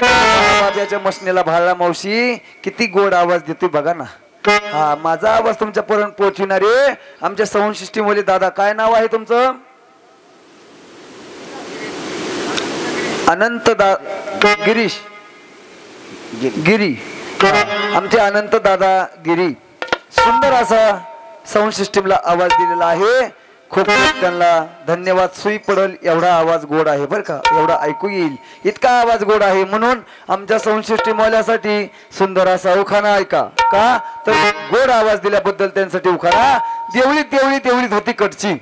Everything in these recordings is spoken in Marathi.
बाब्याच्या मशनीला भाळला मावशी किती गोड आवाज देतोय बघा ना। हा माझा आवाज तुमच्यापर्यंत पोहोचविणारे आमच्या साऊंड सिस्टीम वाले दादा, काय नाव आहे तुमचं? अनंत गिरीश गिरी, आमचे अनंत दादा गिरी सुंदर असा साऊंड सिस्टीमला आवाज दिलेला आहे। खूप खूप त्यांना धन्यवाद। सुई पडल एवढा आवाज गोड आहे बरं का, एवढा ऐकू येईल इतका आवाज गोड आहे, म्हणून आमच्या साऊंड सिस्टीम वाल्यासाठी सुंदर असा उखाणा ऐका। का तर गोड आवाज दिल्याबद्दल त्यांसाठी उखाणा। देवळीत देवळीत देवळीत होती कडची,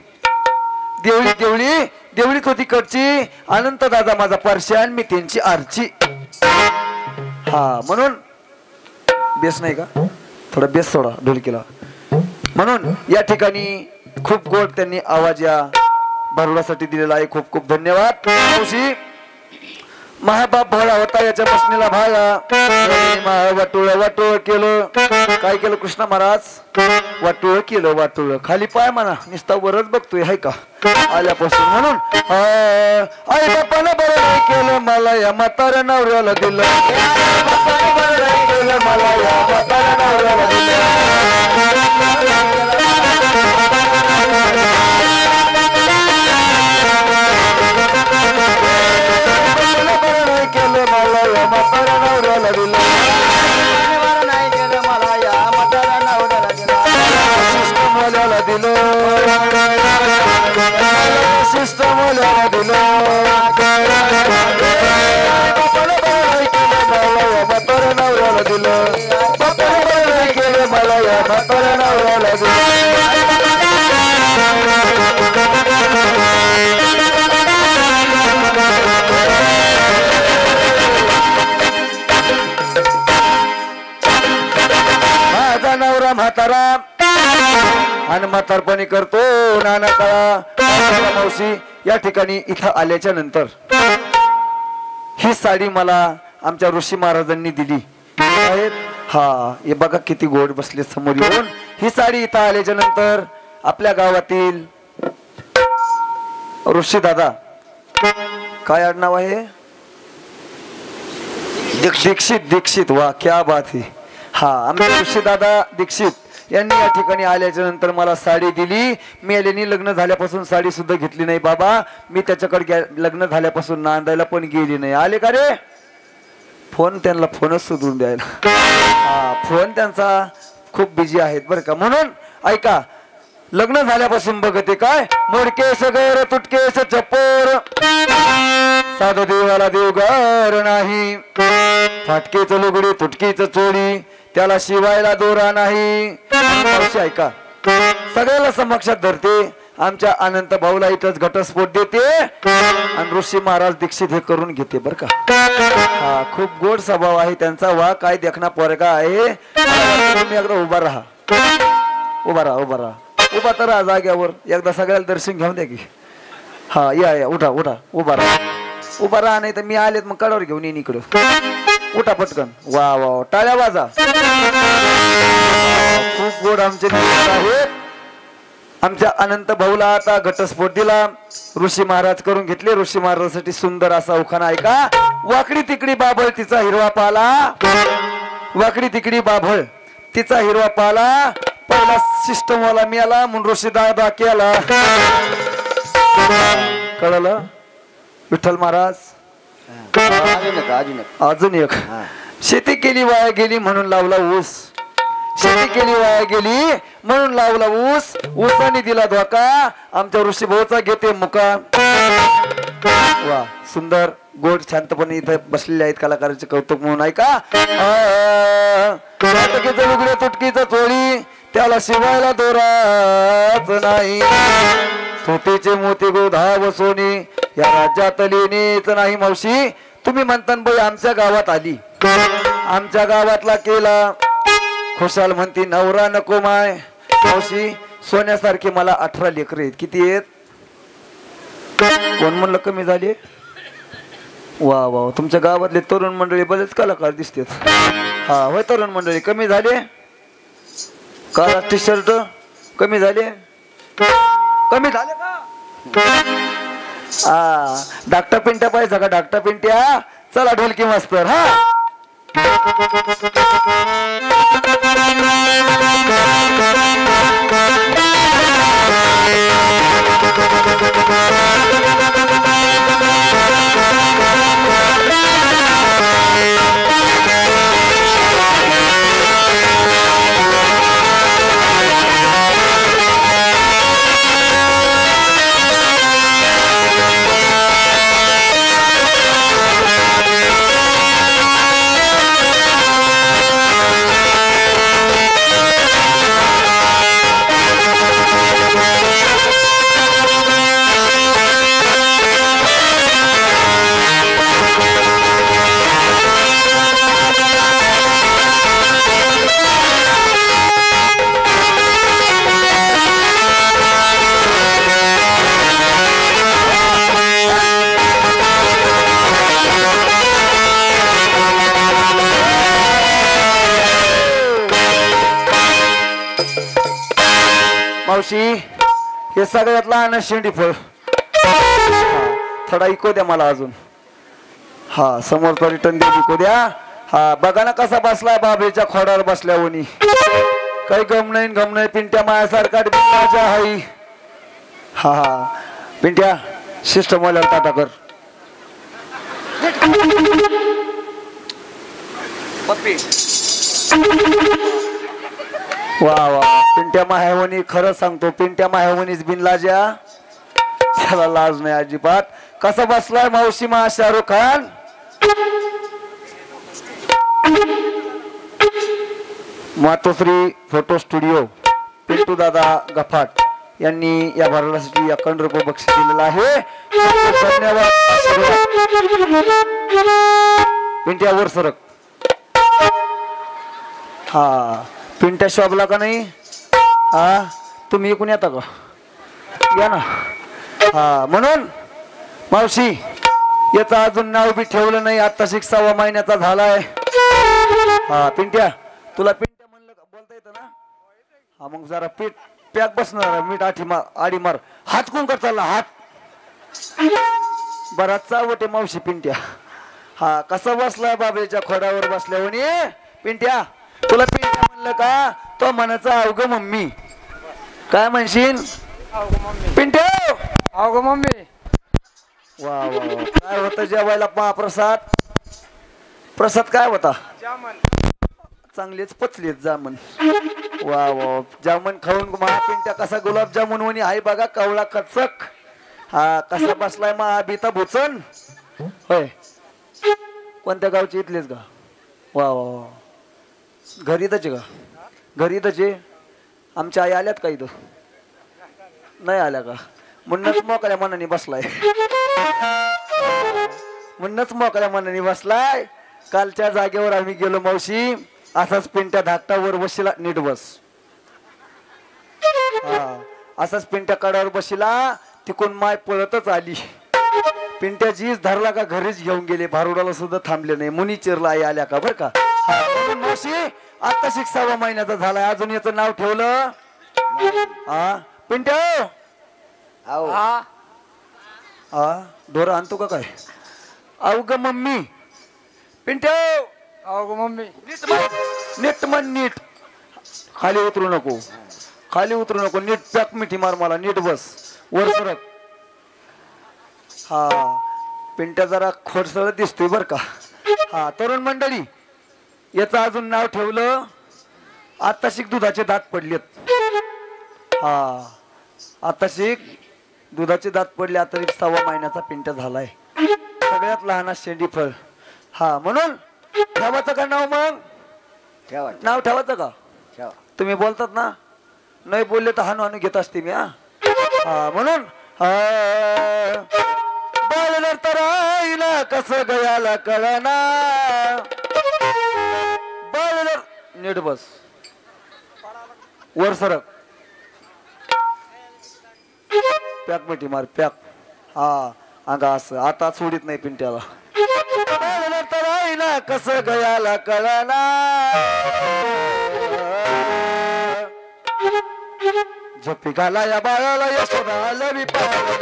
देवळीत देवळी देवळीत होती कडची, अनंत दादा माझा परशान मी त्यांची आरची। हा म्हणून बेस नाही का, थोडा बेस सोडा ढोलकीला। म्हणून या ठिकाणी खूप गोड त्यांनी आवाज या भरवण्यासाठी दिलेला आहे। खूप खूप धन्यवाद मावशी। महाबाप भाळा होता याच्या मशनीला भाळा, वाटोळ वाटोळ केलं, काय केलं कृष्ण महाराज? वाटोळ केलं वाटोळ, खाली पाय म्हणा नुसता वरच बघतोय हाय का आल्यापासून। म्हणून आई बापाला बरं नाही केलं मला या म्हाताऱ्या नवऱ्याला दिलं, मला या म्हाताऱ्या नवऱ्याला दिलं। म्हातारा आणि म्हातारपणी करतो नाना काळा। मावशी या ठिकाणी इथं आल्याच्या नंतर ही साडी मला आमच्या ऋषी महाराजांनी दिली आहेत। हा हे बघा किती गोड बसले समोर येऊन। ही साडी इथं आल्याच्या नंतर आपल्या गावातील ऋषी दादा, काय आडनाव आहे? दीक्षित दीक्षित, वा क्या बात है। हा आमचे ऋषी दादा दीक्षित यांनी या ठिकाणी आल्याच्या नंतर मला साडी दिली। मी आल्यानी लग्न झाल्यापासून साडी सुद्धा घेतली नाही बाबा, मी त्याच्याकडे लग्न झाल्यापासून नांदायला पण गेली नाही। आले का रे? फोन त्यांना फोनच सुधरून द्यायला, हा फोन त्यांचा खूप बिझी आहेत बरं का। म्हणून ऐका, लग्न झाल्यापासून बघते काय मोडकेस गैर तुटकेस चपोर, साध देवाला देवगार नाही, फाटकेच लुगडी तुटकीच चोळी त्याला शिवायला दोरा नाही। ऐका, सगळ्याला समक्षात धरते, आमच्या अनंत भाऊला इथंच घटस्फोट देते आणि ऋषी महाराज दीक्षित हे करून घेते बर का। हा खूप गोड स्वभाव आहे त्यांचा, वा काय देखना पोरगा आहे। तुम्ही एकदा उभा राहा, उभा राहा, उभा राहा, उभा तर राहा जाग्यावर, एकदा सगळ्याला दर्शन घेऊन द्या की। हा या या, उठा उठा, उभा राहा, उभा राहा, नाही तर मी आलेत मग कडावर घेऊन येईन इकडं। उठा पटकन, वा वा टाळ्या वाजा। खूप गोड आमचे आहेत। आमच्या अनंत भाऊला आता घटस्फोट दिला, ऋषी महाराज करून घेतले। ऋषी महाराजांसाठी सुंदर असा उखाणा ऐका। वाकडी तिकडी बाभळ तिचा हिरवा पाला, वाकडी तिकडी बाभळ तिचा हिरवा पाला, पहिला सिस्टम वाला मिळाला म्हणून ऋषी दादा केला। कळलं विठ्ठल महाराज? अजून एक, शेती केली वाया गेली म्हणून लावला ऊस, शेती केली वाया गेली म्हणून लावला ऊस, ऊसाने दिला धोका आमच्या ऋषी भाऊचा घेते मुका। वा सुंदर गोड शांतपणे इथे बसलेले आहेत कलाकारांचे कौतुक म्हणून ऐका। लुगडे तुटकीचा चोळी त्याला शिवायला दोराच नाही, सोतीचे मोती गोधाव सोनी या राज्यात लेणीच नाही। मावशी तुम्ही म्हणता बाई आमच्या गावात आली, आमच्या गावातला केला खुशाल म्हणती नवरा नको माय। मावशी सोन्यासारखे मला 18 लेकर आहेत। किती आहेत? कोण म्हणलं कमी झाले? वा वा, तुमच्या गावातले तरुण मंडळी बरेच कलाकार दिसतात। हा होय, तरुण मंडळी कमी झाले, काळा टी शर्ट कमी झाले, कमी झाले का? डॉक्टर पिंट्या पाहिजे का? डॉक्टर पिंट्या चला ढोलकी मास्तर हा मावशी हे सगळ्यात लहान शेंडी फळ थोडा इको द्या मला अजून हा समोरचा रिटर्न दे इको द्या हा बघा ना कसा बसलाय बाबेच्या खोडावर बसल्यावनी काही गम नाही पिंट्या मायासारखा माझ्या हाई हा हा पिंट्या शिष्ट मोल्याला टाटा कर पप्पी वा वा पिंट्या माहेवणी खरं सांगतो पिंट्या माहेवणीच बिनलाज्या त्याला लाज नाही अजिबात कसा बसलाय मावशी मा शाहरुख खान मातोश्री फोटो स्टुडिओ पिंटू दादा गफाट यांनी या भारतासाठी 51 रुपये बक्षीस दिलेला आहे धन्यवाद पिंट्या वर सरक हा पिंट्या शॉपला का नाही हा तुम्ही इकून येता का या ना हा म्हणून मावशी याचं अजून नाव बी ठेवलं नाही आता 6 महिन्याचा झालाय हा पिंट्या तुला पिंट्या म्हणलं बोलता येतं ना हा मग जरा पीठ पॅक बसणार मीठ आडी मार हात कोण कर चालला हात बराच चावटे मावशी पिंट्या हा कसा बसलाय बाबेच्या खोडावर बसल्यावर पिंट्या तुला पिंट्या म्हणलं का तो म्हणायचा अवघ मम्मी काय म्हणशील पिंट्या अवघ मम्मी वा वा काय होतं जेवायला महाप्रसाद प्रसाद काय होता चांगलेच पचलेत जामन वा वा जामन खाऊन महापिंट्या कसा गुलाबजामुन वणी आहे बघा कवळा कचक हा कसा बसलाय महाबीता भुचन होय कोणत्या गावचे इथलेच का वा वा घरी तचे का घरी तचे आमच्या आई आल्यात का इथं नाही आल्या का म्हणूनच मोकळ्या मनाने बसलाय म्हणूनच मोकळ्या मनाने बसलाय कालच्या जागेवर आम्ही गेलो मावशी असाच पिंट्या धाकटावर बसला नीट बस हा असाच पिंट्या कडावर बसला तिकून माय पळतच आली पिंट्या जीच धरला का घरीच घेऊन गेले भारुडाला सुद्धा थांबले नाही मुनी चिरला आई आल्या का बर का मावशी आता 6 महिन्याचा झालाय अजून याचं नाव ठेवलं हा पिंट्या ढोर आणतो का काय अवघ मम्मी पिंट्या अवघ मम्मी नीट मन नीट खाली उतरू नको नीट पॅक मिठी मार मला नीट बस वर सरक हा पिंट्या जरा खोडसळ दिसतोय बर का हा तरुण मंडळी याचं अजून नाव ठेवलं आताशिक दुधाचे दात पडलेत हा आताशिक दुधाचे दात पडले आता 6 महिन्याचा पिंट्या झालाय सगळ्यात लहान शेंडी फळ हा म्हणून ठेवायचं का नाव मग नाव ठेवायचं का तुम्ही बोलतात ना नाही बोलले तर हानू घेत असते मी हा म्हणून बाळलं तर आईला कसं गयाला कळना बाळलं नीट बस वर सरक पॅक मिठी मार पॅक हा अंगा असं आता सोडित नाही पिंट्याला बाळलं तर आईला कसं गयाला कळना झोपी घाला या बाळाला यशोदा आलवी पाळना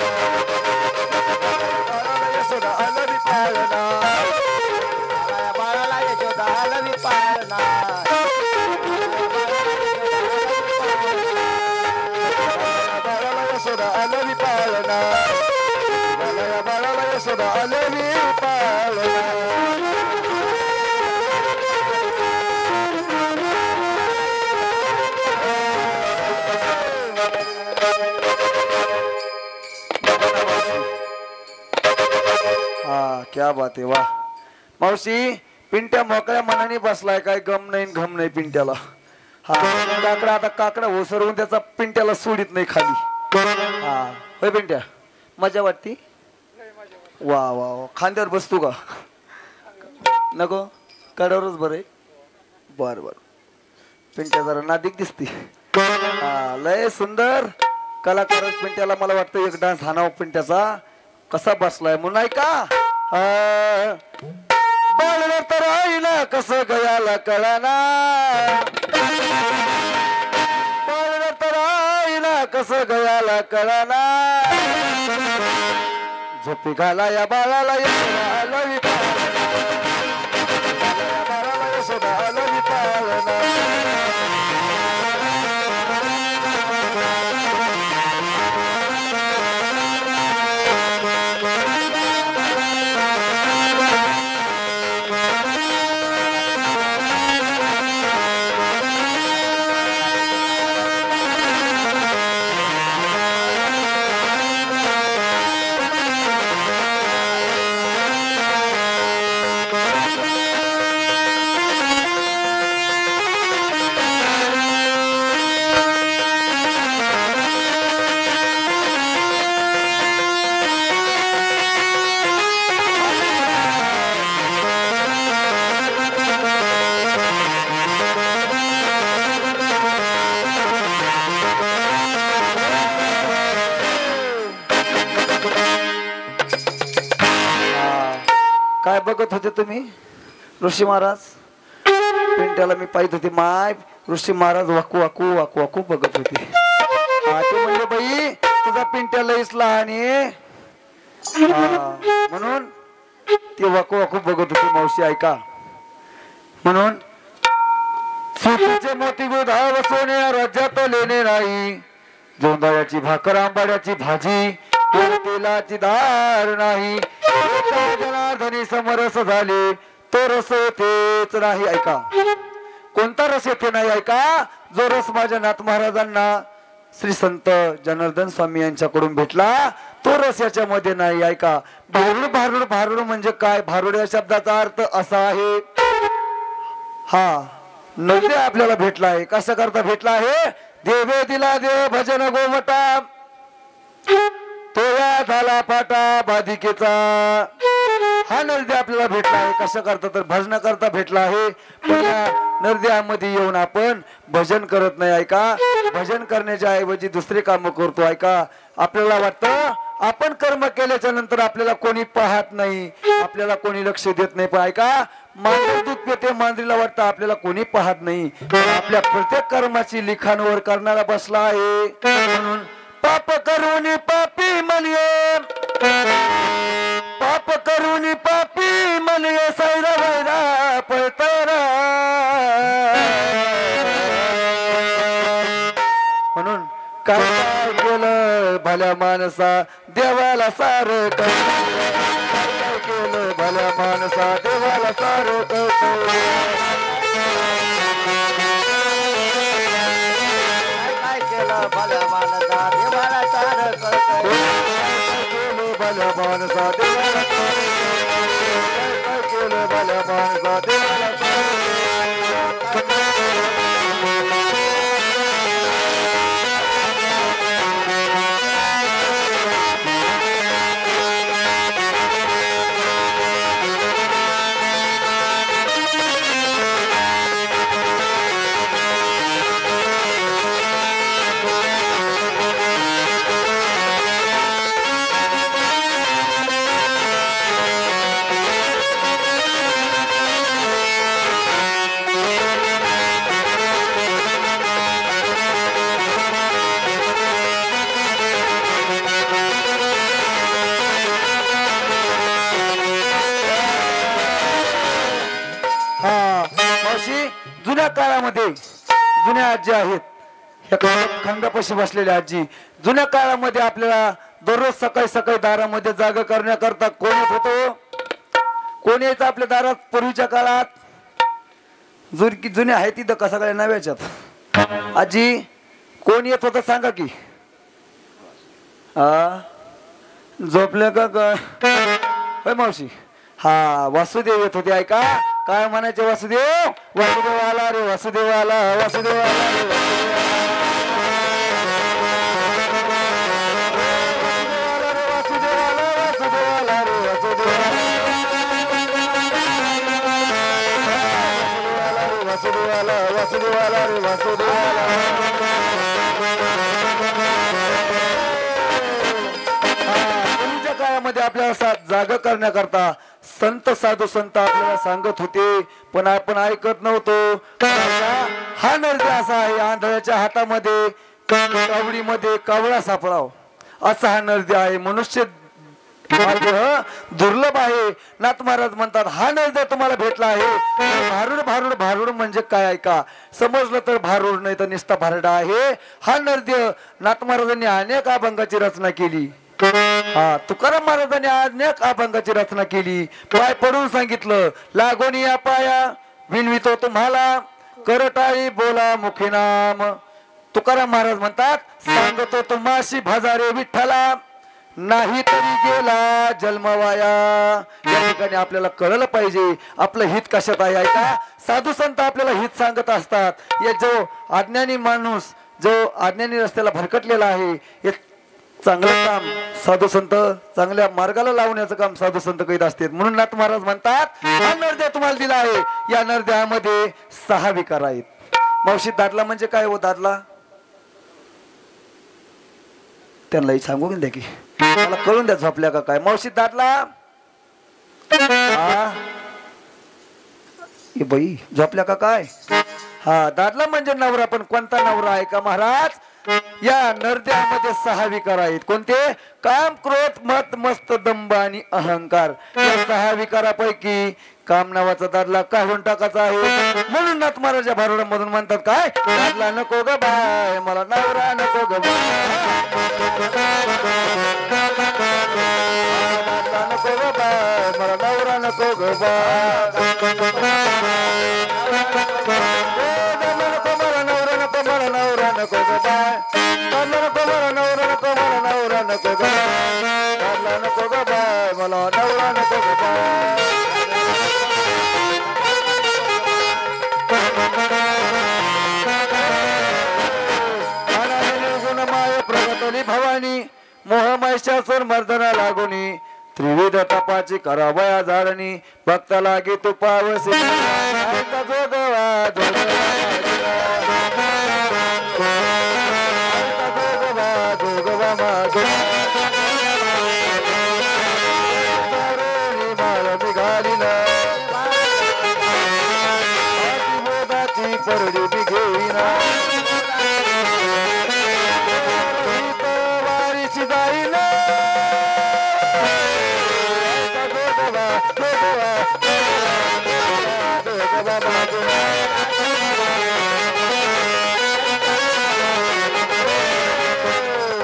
बाळाला यशोदा आलवी पाळना क्या बात आहे वा मावशी पिंट्या मोकळ्या मनाने बसलाय काय गम नाही घम नाही पिंट्याला हा काकडा आता काकडा ओसरवून त्याचा पिंट्याला सोडित नाही खाली हा होय पिंट्या मजा वाटती वा वा वा खांद्यावर बसतो का नको कडावरच बरं बर बर पिंट्या जरा नादिक दिसती हा लय सुंदर कलाकार पिंट्याला मला वाटतं एक डान्स हाणाव पिंट्याचा कसा बसलाय म्हणून ऐका बाळलं तर आईला कसं गयाला कळाना बाळलं तर आईला कसं गयाला कळाना झोपी घाला या बाळाला बाळाला यशोदा आलं पाळना काय बघत होते तुम्ही ऋषी महाराज पिंट्याला मी पाहित होते माय ऋषी महाराज वाकू वाकू वाकू वाकू बघत होते ते म्हणले बाई तुझा पिंट्या लईच लहान आहे म्हणून ते वाकू वाकू बघत होते मावशी ऐका म्हणून सुतीचे मोती गोधाव सोन्या राज्यात लेणे नाही जोंधळ्याची भाकर आंबाड्याची भाजी तेलाची धार नाही जनार्दनी समरस झाले तो रस येतेच नाही ऐका कोणता रस येते नाही ऐका जो रस माझ्या नाथ महाराजांना श्री संत जनार्दन स्वामी यांच्याकडून भेटला तो रस याच्यामध्ये नाही ऐका भारुड भारुड भारुड म्हणजे काय भारुड या शब्दाचा अर्थ असा आहे हा नैवेद्य आपल्याला भेटला आहे कसा करता भेटला आहे देवे दिला देव भजन गोमटा तो या झाला पाटा बाधिकेचा हा नरद्या आपल्याला भेटला आहे कशा करता तर भजन करता भेटला आहे पण या नरद्यामध्ये येऊन आपण भजन करत नाही ऐका भजन करण्याच्या ऐवजी दुसरे काम करतो ऐका आपल्याला वाटतं आपण कर्म केल्याच्या नंतर आपल्याला कोणी पाहत नाही आपल्याला कोणी लक्ष देत नाही पण ऐका मांजर दूध पिते मांजरीला वाटतं आपल्याला कोणी पाहत नाही आपल्या प्रत्येक कर्माची लिखाणवर करणारा बसला आहे म्हणून पाप करून पापी म्हणये पाप करून पापी म्हणये सैरा वैरा पळतारा म्हणून काय केलं भल्या माणसा देवाला सार काय केलं भल्या माणसा देवाला सार काय केलं भल्या माणसा देवाला सार भल्या माणसा देवाला काय केलं भल्या माणसा देवाला जुन्या काळामध्ये जुन्या आजी आहेत खांब्यापाशी बसलेल्या आजी जुन्या काळामध्ये आपल्याला दररोज सकाळी सकाळी दारामध्ये जागा करण्याकरता कोण येत होतो कोण यायचं आपल्या दारात पूर्वीच्या काळात जुने आहेत तिथं का सगळ्या नव्याच्यात आजी कोण येत होतं सांगा की झोपले का काय होय मावशी हा वासुदेव येत होते ऐका काय म्हणायचे वासुदेव वासुदेव आला रे वासुदेव आला वासुदेव आला रे वासुदेव आला वासुदेव आला रे वासुदेव आला वासुदेव आला रे वासुदेव आला पूर्वीच्या काळामध्ये आपल्याला जाग करण्याकरता संत साधू संत आपल्याला सांगत होते पण आपण ऐकत नव्हतो हा नरदे असा आहे आंधळ्याच्या हातामध्ये कावडीमध्ये कावळा सापडाव असा हा नरदे आहे मनुष्य दुर्लभ आहे नाथ महाराज म्हणतात हा नरदे तुम्हाला भेटला आहे भारूड भारूड भारूड म्हणजे काय ऐका समजलं तर भारूड नाही तर निस्ता भारडा आहे हा नरदे नाथ महाराजांनी अनेक अभंगाची रचना केली हा तुकाराम महाराजांनी अनेक अभंगाची रचना केली पाय पडून सांगितलं लागून या पाया विनवितो तुम्हाला करटाळी बोला मुखी नाम तुकाराम महाराज म्हणतात सांगतो तुम्हाशी भजारे विठ्ठला नाही तरी गेला जन्मवाया या ठिकाणी आपल्याला कळलं पाहिजे आपलं हित कशात आहे ऐका साधू संत आपल्याला हित सांगत असतात या जो अज्ञानी माणूस जो अज्ञानी रस्त्याला भरकटलेला आहे हे चांगलं काम साधू संत चांगल्या मार्गाला लावण्याचं काम साधू संत करीत असतात म्हणून नाथ महाराज म्हणतात हा नरदेह तुम्हाला दिला आहे या नरदेहामध्ये 6 विकार आहेत मावशी दादला म्हणजे काय हो दादला त्यांनाही सांगून द्या की मला कळून द्या झोपल्या का काय मावशी दादला बाई झोपल्या का काय हा दादला म्हणजे नवरा पण कोणता नवरा आहे का महाराज या नरदेहामध्ये 6 विकार आहेत कोणते काम क्रोध मत मस्त दंभ आणि अहंकार या 6 विकारापैकी काम नावाचा दादला काढून टाकायचा आहे म्हणून नाथ महाराजा भारुडामधून म्हणतात काय दादला नको ग बाय मला नवरा नको ग दादला नको ग बाय मला नवरा नको ग नको ग बाय नको मला नवरा नको मला नवरा नको ग नको ग बाय मला नवरा नको ग बाय गुणमाय प्रगतली भवानी मोहमैशासुर मर्दना लागुनी त्रिविध तपाची करावया जाळणी भक्त लागे तू पावसी जोगवा परडी बिघेना वारीची जाईन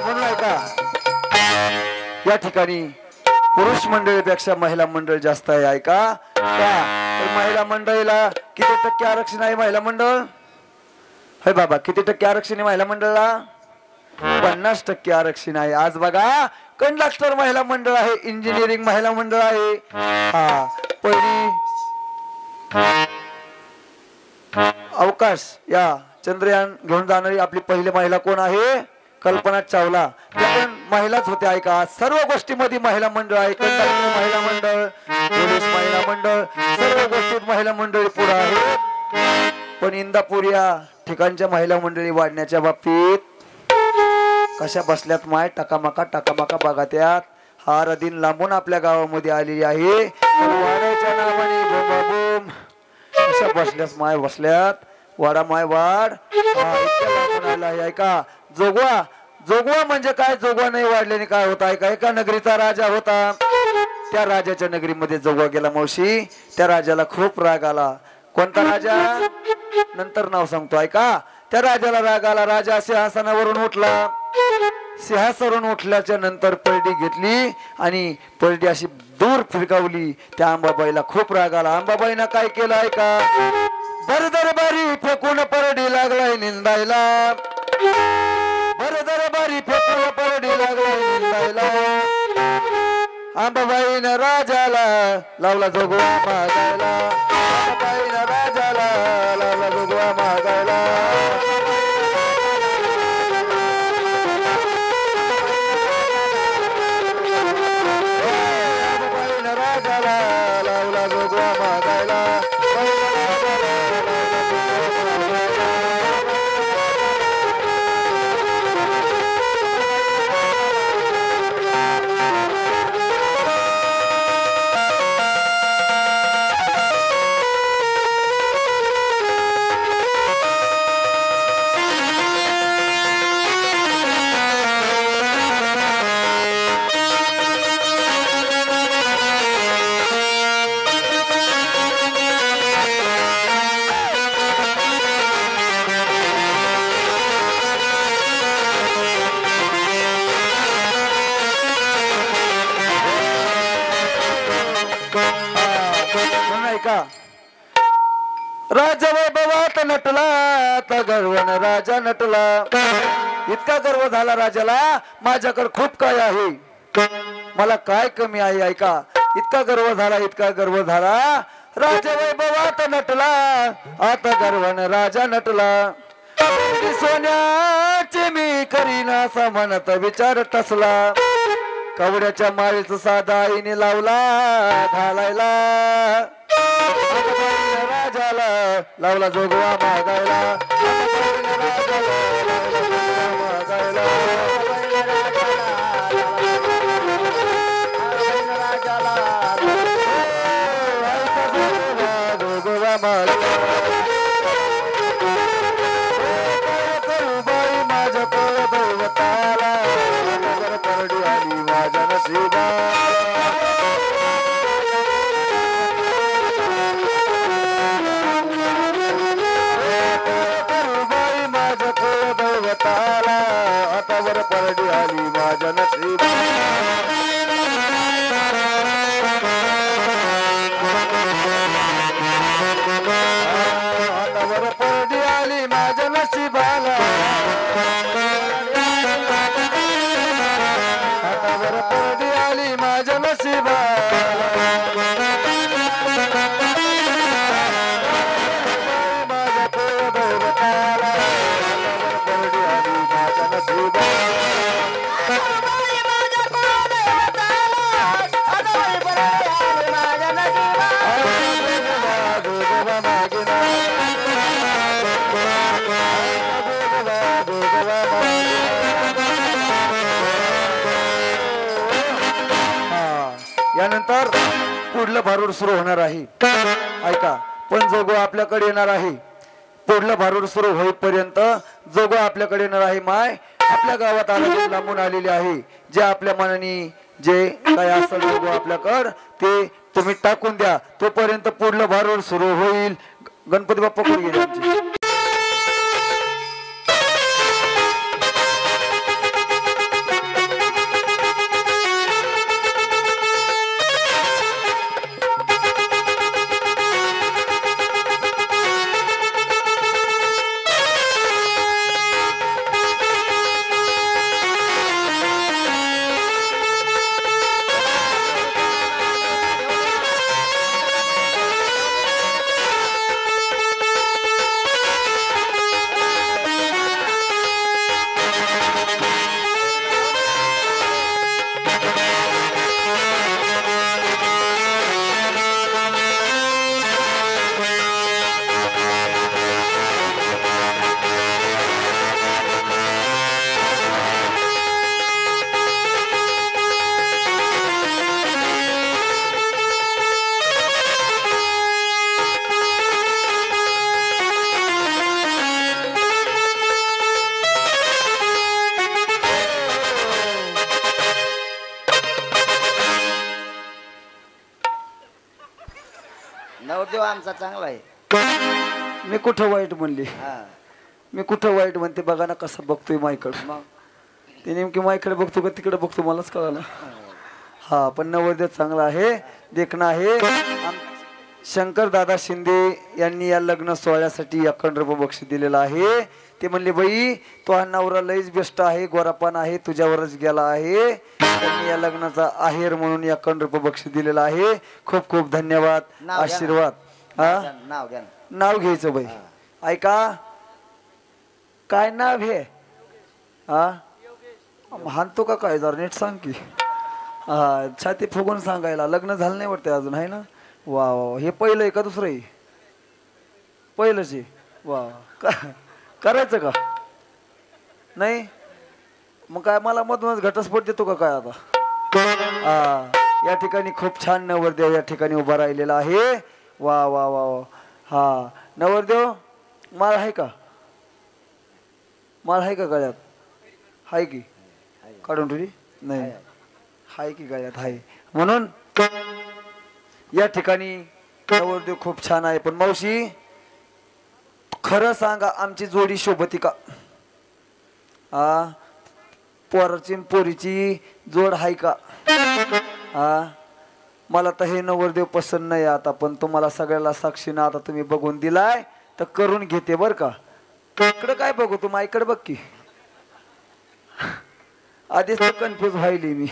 म्हणून का या ठिकाणी पुरुष मंडळीपेक्षा महिला मंडळ जास्त आहे ऐका का महिला मंडळीला किती टक्के आरक्षण आहे महिला मंडळ हे बाबा किती टक्के आरक्षण आहे महिला मंडळाला 50% आरक्षण आहे आज बघा कंडक्टर महिला मंडळ आहे इंजिनिअरिंग महिला मंडळ आहे हा पहिली अवकाश या चंद्रयान घेऊन जाणारी आपली पहिली महिला कोण आहे कल्पना चावला त्या पण महिलाच होत्या ऐका सर्व गोष्टीमध्ये महिला मंडळ आहे कंडक्टर महिला मंडळ पोलीस महिला मंडळ सर्व गोष्टीत महिला मंडळी पुढे आहे पण इंदापूर या ठिकाणच्या महिला मंडळी वाढण्याच्या बाबतीत कशा बसल्यात माय टकामका बघा त्यात हार दिन लांबून आपल्या गावामध्ये आलेली आहे वाड्याच्या नावाने बोंबाबोंब कशा बसल्यात माय बसल्यात वाडा माय वाड ऐका जोगवा जोगवा म्हणजे काय जोगवा नाही वाढल्याने काय होता ऐका एका नगरीचा राजा होता त्या राजाच्या नगरीमध्ये जोगवा गेला मावशी त्या राजाला खूप राग आला कोणता राजा नंतर नाव सांगतो ऐका त्या राजाला राग आला राजा सिंहासनावरून उठला सिंहासनावरून उठल्याच्या नंतर परडी घेतली आणि परडी अशी दूर फिरकावली त्या अंबाबाईला खूप राग आला अंबाबाईनं काय केलं ऐका दरबारी फेकून परडी लागलाय निंदायला दरबारी फेकून परडी लागलाय निंदायला आंबाबाईनं राजाला लावला जोगवा मागायला आंबाबाईनं राजाला लावला जोगवा मागायला आंबाबाईनं राजाला लावला जोगवा मागायला राजा वैभवात नटला आता गर्वन राजा नटला इतका गर्व झाला राजाला माझ्याकडे खूप काय आहे मला काय कमी आहे ऐका इतका गर्व झाला राजा वैभवात नटला आता गर्वन राजा नटला सोन्याचे मी करीना असा म्हणत विचार टसला कवड्याच्या माळीचा साधा आईने लावला घालायला राजाला लावला जोगवा मागायला जोगवा मागायला बाई माझ्या कोळ दैवताला परडी आली माझ्या नशिबा आता वर परडी आली माझ्या नशिबा आता वर परडी आली माझ्या नशिबाला आता वर परडी आली माझ्या नशिबाला माझ्या कोळ दैवताला परडी आली माझ्या नशिबा यानंतर पुढलं भारूड सुरू होणार आहे ऐका पण जोगो आपल्याकडे येणार आहे पुढलं भारूड सुरू होईपर्यंत जोगो आपल्याकडे येणार आहे माय आपल्या गावात आलेले लांबून आलेले आहे जे आपल्या मनाने जे काय असेल जोगो आपल्याकडे ते तुम्ही टाकून द्या तोपर्यंत पुढलं भारूड सुरू होईल गणपती बाप्पा कोण गेले आमचे नवरदेव आमचा चांगला आहे मी कुठं वाईट म्हणली मी कुठं वाईट म्हणते बघा ना कसं बघतोय माईकडे मग ते नेमकी माईकडे बघतो का तिकडे बघतो मलाच कळालं हा पण नवरदेव चांगला आहे देखणं आहे शंकर दादा शिंदे यांनी या लग्न सोहळ्यासाठी 51 रुपये बक्षीस दिलेलं आहे. ते म्हणले बाई तो हा नवरा लईच बेस्ट आहे, गोरापान आहे, तुझ्यावरच गेला आहे. त्यांनी या लग्नाचा आहेर म्हणून 51 रुपये बक्षीस दिलेलं आहे. खूप खूप धन्यवाद, नाव घ्या ना. आशीर्वाद. हा नाव घ्या ना. नाव घ्यायचं बाई. ऐका काय नाव हे? हा हाणतो का काय जरा नीट सांग की. हा छाती फुगून सांगायला. लग्न झालं नाही वाटतं अजून आहे ना? वा वा, हे पहिलं आहे का दुसरं आहे? पहिलंच आहे. वा करायचं का नाही? मग काय मला मधूनच घटस्फोट देतो का काय आता? हा या ठिकाणी खूप छान नवरदेव या ठिकाणी उभा राहिलेला आहे. वा वा वा वा. हा नवरदेव माळ आहे का? माळ आहे का गळ्यात? हाय की काढून ठेवली नाही? हाय की गळ्यात आहे. म्हणून या ठिकाणी नवरदेव खूप छान आहे. पण मावशी खरं सांगा आमची जोडी शोभती का? पोराची पोरीची जोड आहे का? मला तर हे नवरदेव पसंत नाही आता, पण तुम्हाला सगळ्याला साक्षीनं आता तुम्ही बघून दिलाय तर करून घेते बर का. इकडं काय बघू तू माझ्याकडे बघ की. आधीच तर कन्फ्युज व्हायली मी.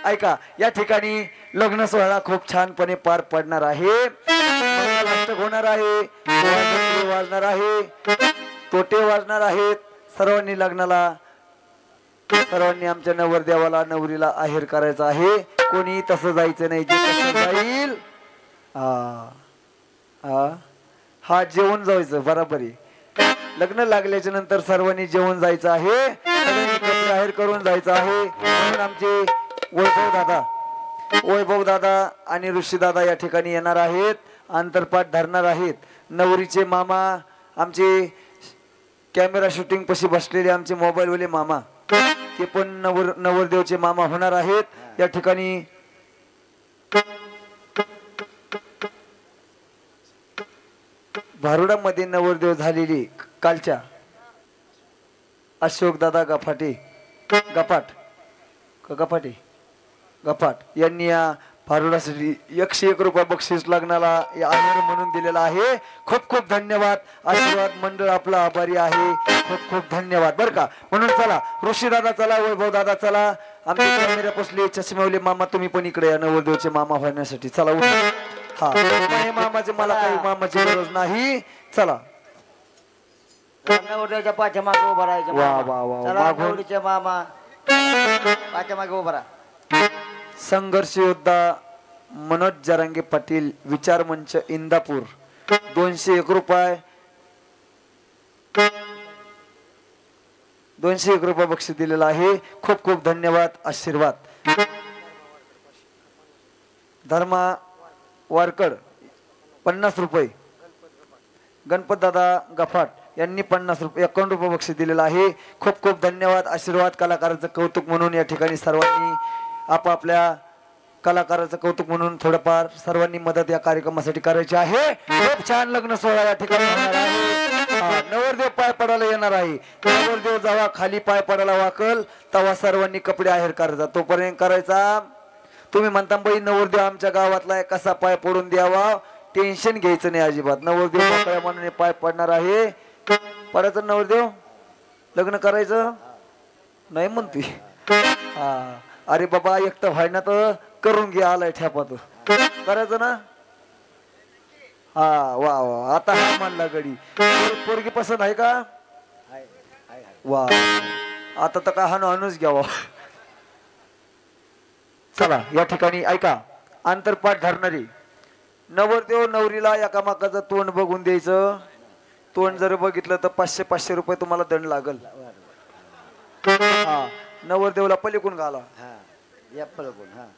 ऐका या ठिकाणी लग्न सोहळा खूप छानपणे पार पडणार आहे. मंगलाष्टक होणार आहे, वाजणार आहे, तोटे वाजणार आहेत. सर्वांनी लग्नाला सर्वांनी आमच्या नवरदेवाला नवरीला आहेर करायचा आहे. कोणी तसं जायचं नाही. जे तसं जाईल हा जेवण जायचं बरोबर आहे. लग्न लागल्याच्या नंतर सर्वांनी जेवण जायचं आहे. सगळ्यांनी कपडे आहेर करून जायचं आहे. म्हणून आमचे वैभव दादा आणि ऋषी दादा या ठिकाणी येणार आहेत, अंतरपाठ धरणार आहेत. नवरीचे मामा आमचे कॅमेरा शूटिंग पशी बसलेले आमचे मोबाईल वाले मामा ते पण नवरदेवचे मामा होणार आहेत. या ठिकाणी भारुडामध्ये नवरदेव झालेली कालच्या अशोक दादा गपाट यांनी या भारुडासाठी 101 रुपये बक्षीस लग्नाला आहेर म्हणून दिलेला आहे. खूप खूप धन्यवाद. आशीर्वाद मंडळ आपला आभारी आहे. खूप खूप धन्यवाद बर का. म्हणून चला ऋषी दादा चला, वैभव दादा चला, आमचे कॅमेरा पसले चष्मेवले मामा तुम्ही पण इकडे या नवरदेवचे मामा होण्यासाठी चला. हा हे मामाचे मला काही मामाची गरज नाही. चला नवरदेवच्या पाठीमागे उभा राहायचं. वा वा वा. चला नवरीचे मामा पाठीमागे उभा राहा. संघर्ष योद्धा मनोज जरांगे पाटील विचार मंच इंदापूर 201 रुपये 201 रुपये बक्षीस दिलेला आहे. खूप खूप धन्यवाद, आशीर्वाद. धर्मा वारकड 50 रुपये. गणपत दादा गफाट यांनी 50 रुपये 51 रुपये बक्षीस दिलेलं आहे. खूप खूप धन्यवाद, आशीर्वाद. कलाकाराचं कौतुक म्हणून या ठिकाणी सर्वांनी आपापल्या कलाकाराचं कौतुक म्हणून थोडंफार सर्वांनी मदत या कार्यक्रमासाठी करायची आहे. खूप छान लग्न सोहळा या ठिकाणी होणार आहे. नवरदेव पाय पडायला येणार आहे. नवरदेव जेव्हा खाली पाय पडायला वाकल तेव्हा सर्वांनी कपडे आहेर करायचा. तोपर्यंत करायचा. तुम्ही म्हणता बाई नवरदेव आमच्या गावातला आहे, कसा पाय पडून द्यावा, टेन्शन घ्यायचं नाही अजिबात. नवरदेव मोकळ्या मनाने पाय पडणार आहे. पडायचं नवरदेव, लग्न करायचं नाही म्हणतोय. अरे बाबा एकटं व्हायना तर करून घे, आलाय ठ्यापात करायचं ना. वा वा. आता हा मानला गडी. पोरगी पसंत आहे का? वा आता तर काय हाणूच घ्यावा. चला या ठिकाणी ऐका अंतरपाठ धरणारी नवरदेव नवरीला एकामेकाचं तोंड बघून द्यायचं. तोंड जर बघितलं तर 500 रुपये तुम्हाला दंड लागल. नवरदेवला पलीकडून घाला.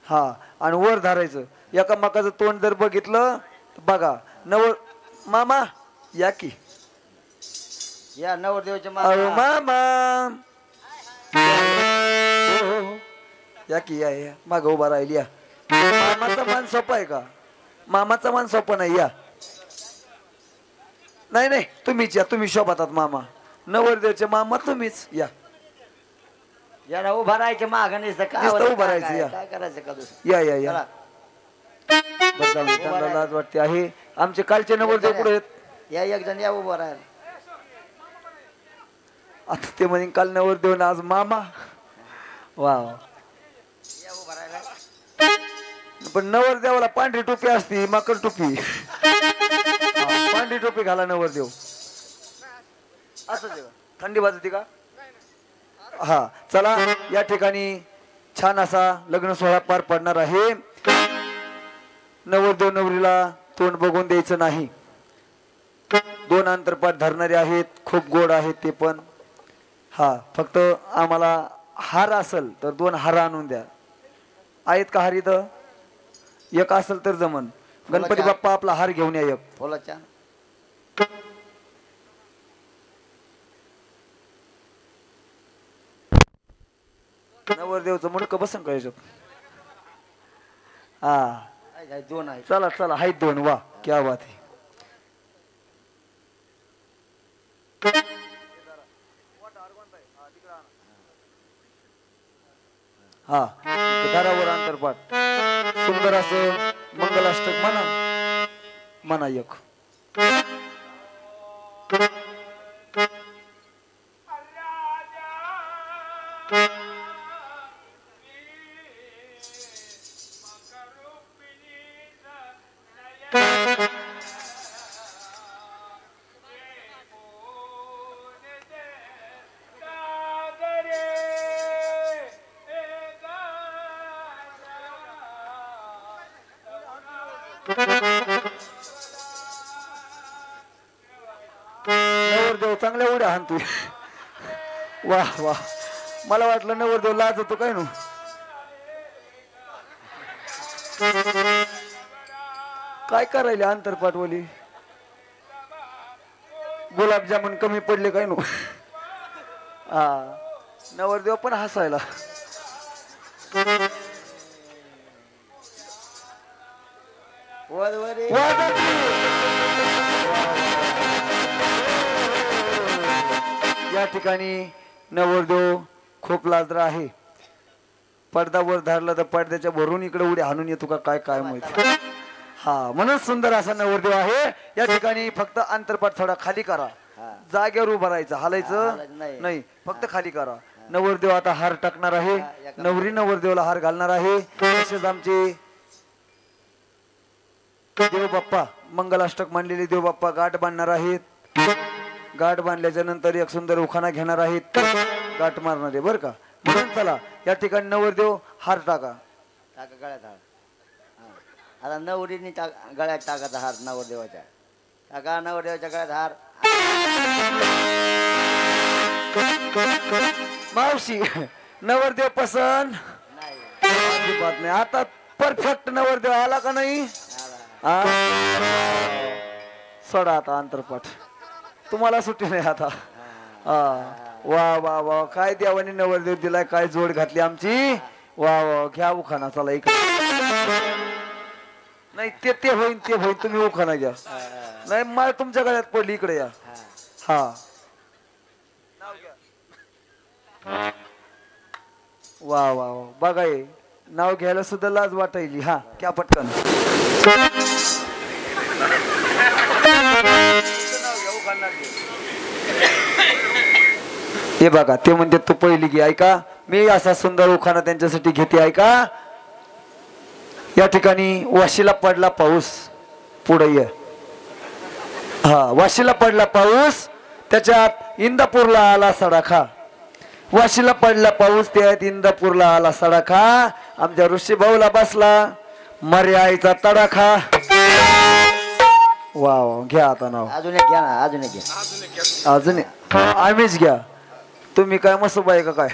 हा आणि वर धरायचं. एकामेकाचं तोंड जर बघितलं तर बघा. मामा या की या नवरदेवचे मामा या की या माग उभा राहिली. या मामाचा मान सोपा आहे का? मामाचा मान सोपा नाही. या नाही तुम्हीच या. तुम्ही शोभतात मामा. नवरदेवचे मामा तुम्हीच या. याला उभा राहायचे माग नाही उभा राहायचं. या काय करायचं का या बरं जाऊ दे, त्यांना लाज वाटते आहे. आमचे कालचे नवरदेव कुठे आहेत? या एक जण या उभं राहायला. आता ते म्हणे काल नवरदेव ना आज मामा. वा या उभं राहायला. पण नवरदेवाला पांढरी टोपी असती, मकर टोपी. हा, पांढरी टोपी घाला नवरदेव. असं थंडी वाजते का? हा चला, या ठिकाणी छान असा लग्न सोहळा पार पडणार आहे. नवरदेव नवरीला तोंड बघून द्यायचं नाही. 2 अंतरपाठ धरणारे आहेत, खूप गोड आहेत ते पण. हा फक्त आम्हाला हार असेल तर 2 हार आणून द्या. आहेत का हार इथं? एक असेल तर जमन. गणपती बाप्पा आपला हार घेऊन या एक. फुलाच्या नवरदेवचं मुंडकं बसन का याच्यात? हा 2 आहे. चला चला, आहेत 2. वा क्या बात आहे. हा दारावर अंतरपाठ सुंदर असं मंगलाष्टक म्हणा एक. नवरदेव चांगल्या उड्या हाणतोय. वा वा, मला वाटलं नवरदेव लाज होतो काय नो. काय करायले अंतरपाठवली? गुलाबजामुन कमी पडले काय नो. हा नवरदेव पण हसायला. या ठिकाणी नवरदेव खूप लाजरा आहे. पडदा वर धरला तर पडद्याच्या भरून इकडे उड्या हाणून येतो का काय काय माहिती. हा म्हणून सुंदर असा नवरदेव आहे. या ठिकाणी फक्त अंतरपाठ थोडा खाली करा. जागेवर उभं राहायचं, हालायचं नाही, फक्त खाली करा. नवरदेव आता हार टाकणार आहे. नवरी नवरदेवाला हार घालणार आहे. तसेच आमचे देव बाप्पा मंगलाष्टक मांडलेले देव बाप्पा गाठ बांधणार आहेत. गाठ बांधल्याच्या नंतर एक सुंदर उखाणा घेणार आहेत. गाठ मारणार आहे बर का. म्हणून चला या ठिकाणी नवरदेव हार टाका. गळ्यात हार. आता नवरीने गळ्यात टाकायचा हार नवरदेवाच्या. टाका नवरदेवाच्या गळ्यात हार. मावशी नवरदेव पसंत अजिबात नाही. आता परफेक्ट नवरदेव आला का नाही? सोडा आता अंतरपाठ, तुम्हाला सुट्टी नाही आता. वा वा वा, काय देवाने नवरदेव दिलाय, काय जोड घातली आमची. वा वा, घ्या उखाणा. चला इकडे नाही, ते होईन ते होईन, तुम्ही उखाणा घ्या. नाही माळ तुमच्या गळ्यात पडली, इकडे या. हा वा वा वा, बघा हे नाव घ्यायला सुद्धा लाज वाटायली. हा क्या पटकन हे बघा. ते म्हणते तू पहिली घे. ऐका, मी असा सुंदर उखाणा त्यांच्यासाठी घेते. ऐका, या ठिकाणी वाशीला पडला पाऊस. पुढे ये. हा वाशीला पडला पाऊस, त्याच्यात इंदापूरला आला सडाखा. वाशीला पडला पाऊस, त्यात इंदापूरला आला सडाखा. आमच्या ऋषी भाऊला बसला मर्याईचा तडाखा. वा वा, घ्या आता नाव. अजून एक घ्या ना, अजून एक घ्या. अजून आम्हीच घ्या, तुम्ही काय मसोबा आहे का काय?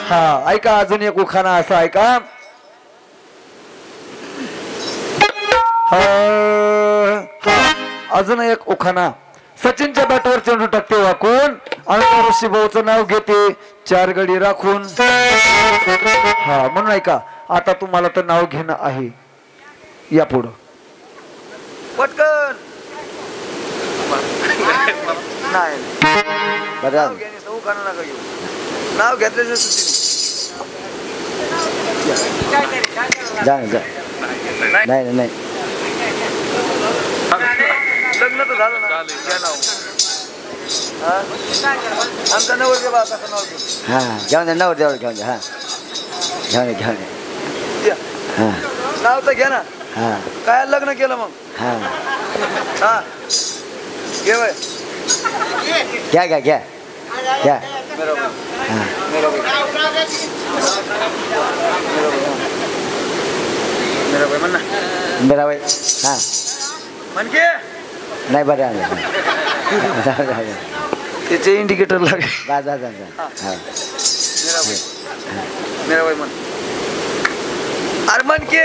हा ऐका, अजून एक उखाणा असा ऐका. अजून एक उखाणा. सचिनच्या बॅटवर चेंडू टाकते वाकून, आणि ऋषी भाऊचं नाव घेते 4 गडी राखून. हा म्हणून ऐका, आता तुम्हाला तर नाव घेणं आहे. या पुढं पटकन. नाही बरं उखाणा नका घेऊ, नाव घेतल्याच्या जा नाही नाही झालं ना घ्या नाव हा आमचा नवरदेव बा कसं नाव घेऊ हा घेऊन द्या नवरदेवाला घेऊन द्या हा घेऊन द्या द्या. हा नाव तर घ्या ना हा काय लग्न केलं मग हा हा घे बाय घ्या घ्या घ्या घ्या मेरा हा मेरा भाई म्हण ना मेरा बाई हा म्हण की नाही बरं आलं त्याचे इंडिकेटर लागे बा जा जा जा हा मेरा भाई म्हण अरे म्हण की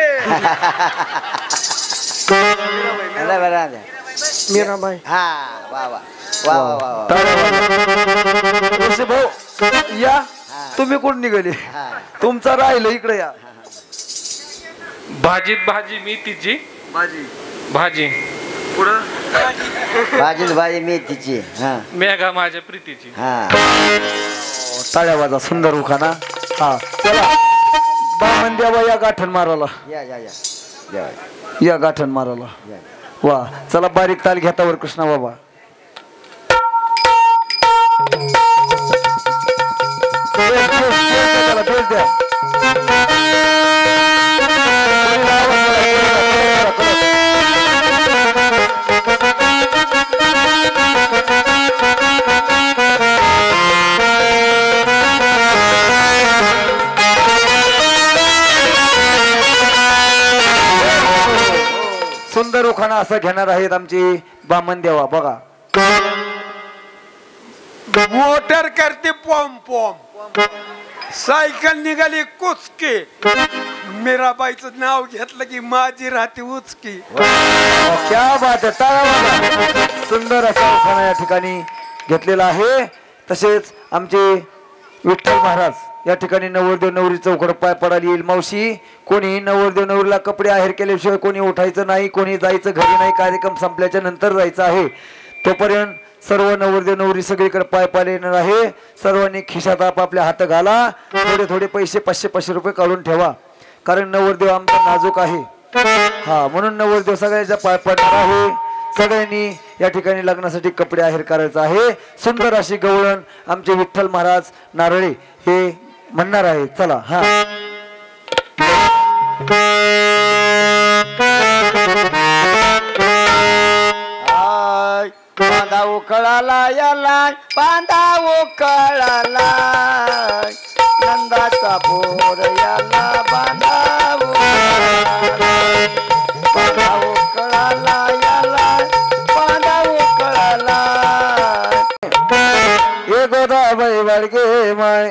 नाही बरं आलं मेरा भाई हा वा वा वा वा वा वा भाऊ या तुम्ही कुठं निघाले हा तुमचा राहिलं इकडे या भाजीत भाजी मी तिची माझी भाजी पुढं भाजीच भाजी मेथीची हा मेघा माझ्या प्रीतीची हा टाळ्या वाजा सुंदर उखाना हा चला बामन द्यावा या गाठण माराला या या या या या गाठण माराला या वा चला बारीक ताल घेतावर कृष्णा बाबा बेस द्या सुंदर उखाणा असं घेणार आहेत आमची बामन देवा बघा मोटर करते पॉम पॉम सायकल निघाली कुचकी मीराबाईचं नाव घेतलं की माझी राहते उचकी क्या बात आहे टाळ्या वाजवा. सुंदर असा उखाणा या ठिकाणी घेतलेला आहे तसेच आमचे विठ्ठल महाराज या ठिकाणी नवरदेव नवरी चौकड पाय पडायला येईल मावशी कोणी नवरदेव नवरीला कपडे आहेर केल्याशिवाय कोणी उठायचं नाही कोणी जायचं घरी नाही कार्यक्रम संपल्याच्या नंतर जायचं आहे तोपर्यंत सर्व नवरदेव नवरी सगळीकडे पाय पाय येणार आहे सर्वांनी खिशात आपापल्या हात घाला थोडे थोडे पैसे 500 रुपये काढून ठेवा कारण नवरदेव आमचा नाजूक आहे हा म्हणून नवरदेव सगळ्याच्या पाय पडणार आहे सगळ्यांनी या ठिकाणी लग्नासाठी कपडे आहेर करायचं आहे सुंदर अशी गवळण आमचे विठ्ठल महाराज नारळे हे म्हणणार आहे चला हा बांधा उकळाला याला बांधा उकळाला नंदाचा पोर याला बांधा उकळाला याला बांधा उकळाला ये गोदाबाई वाडगे माय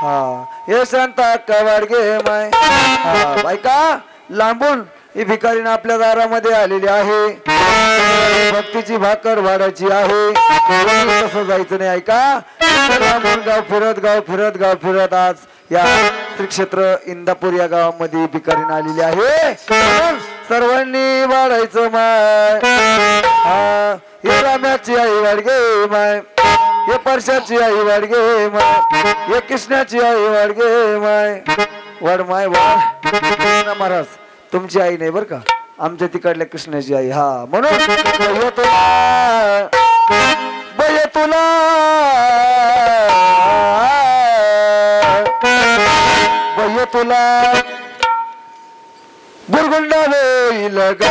हा ये शांता का वाडगे माय हा बायका लांबून ही भिकारीनं आपल्या दारामध्ये आलेली आहे भक्तीची भाकर वाढायची आहे तसं जायचं नाही ऐका गाव फिरत आज या श्री क्षेत्र इंदापूर या गावामध्ये भिकारीनं आलेली आहे म्हणून सर्वांनी वाढायचं माय हा हे राम्याची आई वाडगे माय हे परशाची आई वाडगे माय हे कृष्णाची आई वाडगे माय वाड माय वाड कृष्ण महाराज तुमची आई नाही बर का आमच्या तिकडल्या कृष्णाची आई हा म्हणून बय तुला बुरगुंडा होईल ग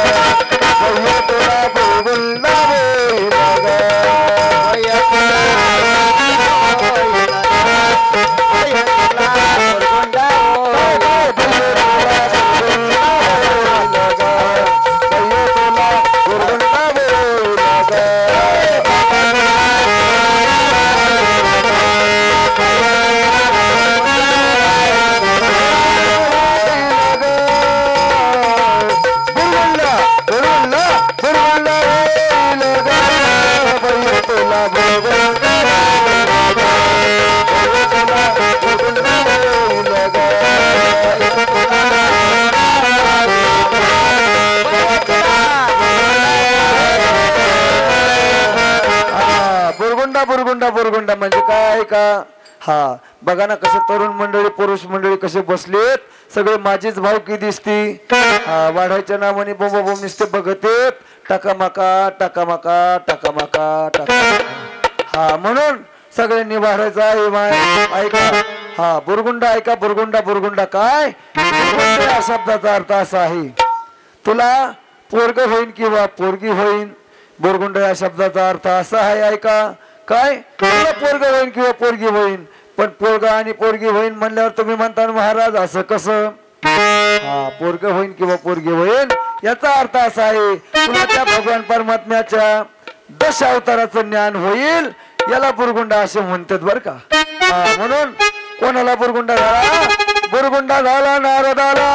बय तुला बुरगुंडा होईल ग बुरगुंडा म्हणजे काय का हा बघा ना कसे तरुण मंडळी पुरुष मंडळी कसे बसलेत सगळे माझीच भावकी दिसती हा वाढायच्या नावाने बोंब बोंब नुसते बघत येत टकामका टकामका टकामका टकामका हा म्हणून सगळ्यांनी वाढायचा ऐका हा बुरगुंडा ऐका बुरगुंडा बुरगुंडा काय बुरगुंडा या शब्दाचा अर्थ असा आहे तुला पोरग होईन किंवा पोरगी होईन बुरगुंडा या शब्दाचा अर्थ असा आहे ऐका काय तुला पोरग होईन किंवा पोरगी होईन पण पोरगा आणि पोरगी होईन म्हणल्यावर तुम्ही म्हणता महाराज असं कसं हा पोरग होईन किंवा पोरगी होईन याचा अर्थ असा आहे तुला त्या भगवान परमात्म्याच्या दश अवताराचं ज्ञान होईल याला बुरगुंडा असे म्हणतात बर का म्हणून कोणाला बुरगुंडा झाला बुरगुंडा झाला नारदाला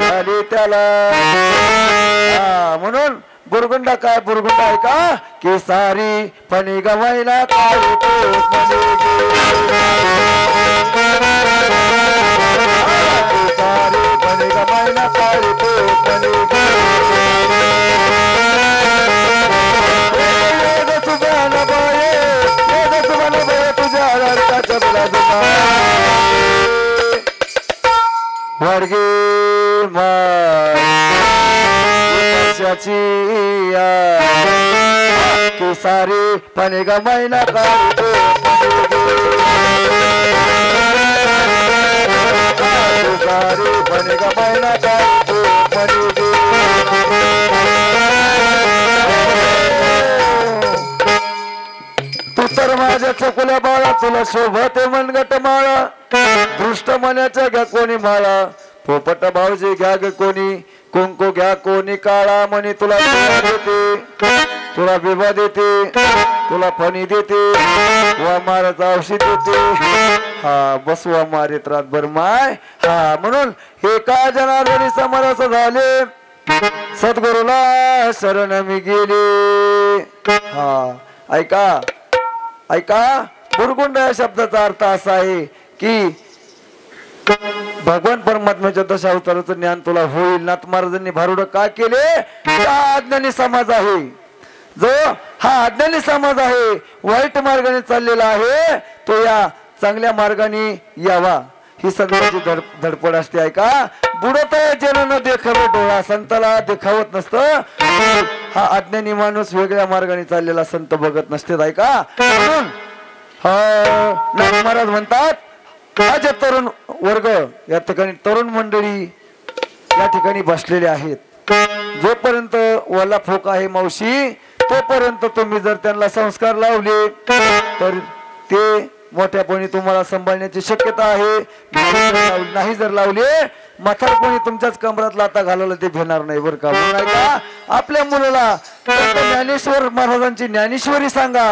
झाली त्याला म्हणून बुरगुंडा काय बुरगुंडा आहे का की सारी फणी गवायला काय सारी फणी गवायला काय वर्गे की सारी पणे गमायला सारी पणे गमायला तू तर माझ्या चकुल्या बाळा तुला शोभते मनगट माळा दृष्ट मनाच्या घ्या कोणी माळा पोपट भाऊजी घ्या ग कोणी कुंकू घ्या कोणी काळा म्हणे तुला देते तुला बिबा देते तुला फणी देते वा माराचा औषध देते हा बसवा मारित रातभर माय हा म्हणून हे का जनार्दनी समरस झाले सद्गुरूला शरण मी गेले हा ऐका ऐका बुरगुंड या शब्दाचा अर्थ असा आहे की भगवान परमात्म्याच्या दशावताराचं ज्ञान तुला होईल नाथ महाराजांनी भारुड का केले हा अज्ञानी समाज आहे जो हा अज्ञानी समाज आहे वाईट मार्गाने चाललेला आहे तो या चांगल्या मार्गाने यावा ही संतांची धडपड असते ऐका बुडत जन न देखावे डोळा संताला देखावत नसतं हा अज्ञानी माणूस वेगळ्या मार्गाने चाललेला संत बघत नसते ऐका म्हणून नाथ महाराज म्हणतात आज तरुण वर्ग या ठिकाणी तरुण मंडळी या ठिकाणी बसलेले आहेत जोपर्यंत वल्ला फोक आहे मावशी तोपर्यंत तुम्ही जर त्यांना संस्कार लावले तर ते मोठ्यापणी तुम्हाला सांभाळण्याची शक्यता आहे नाही जर लावले म्हातारपणी तुमच्याच कमरात लाता घालायला ते भेटणार नाही बरं का म्हणून ऐका आपल्या मुलाला ज्ञानेश्वर महाराजांची ज्ञानेश्वरी सांगा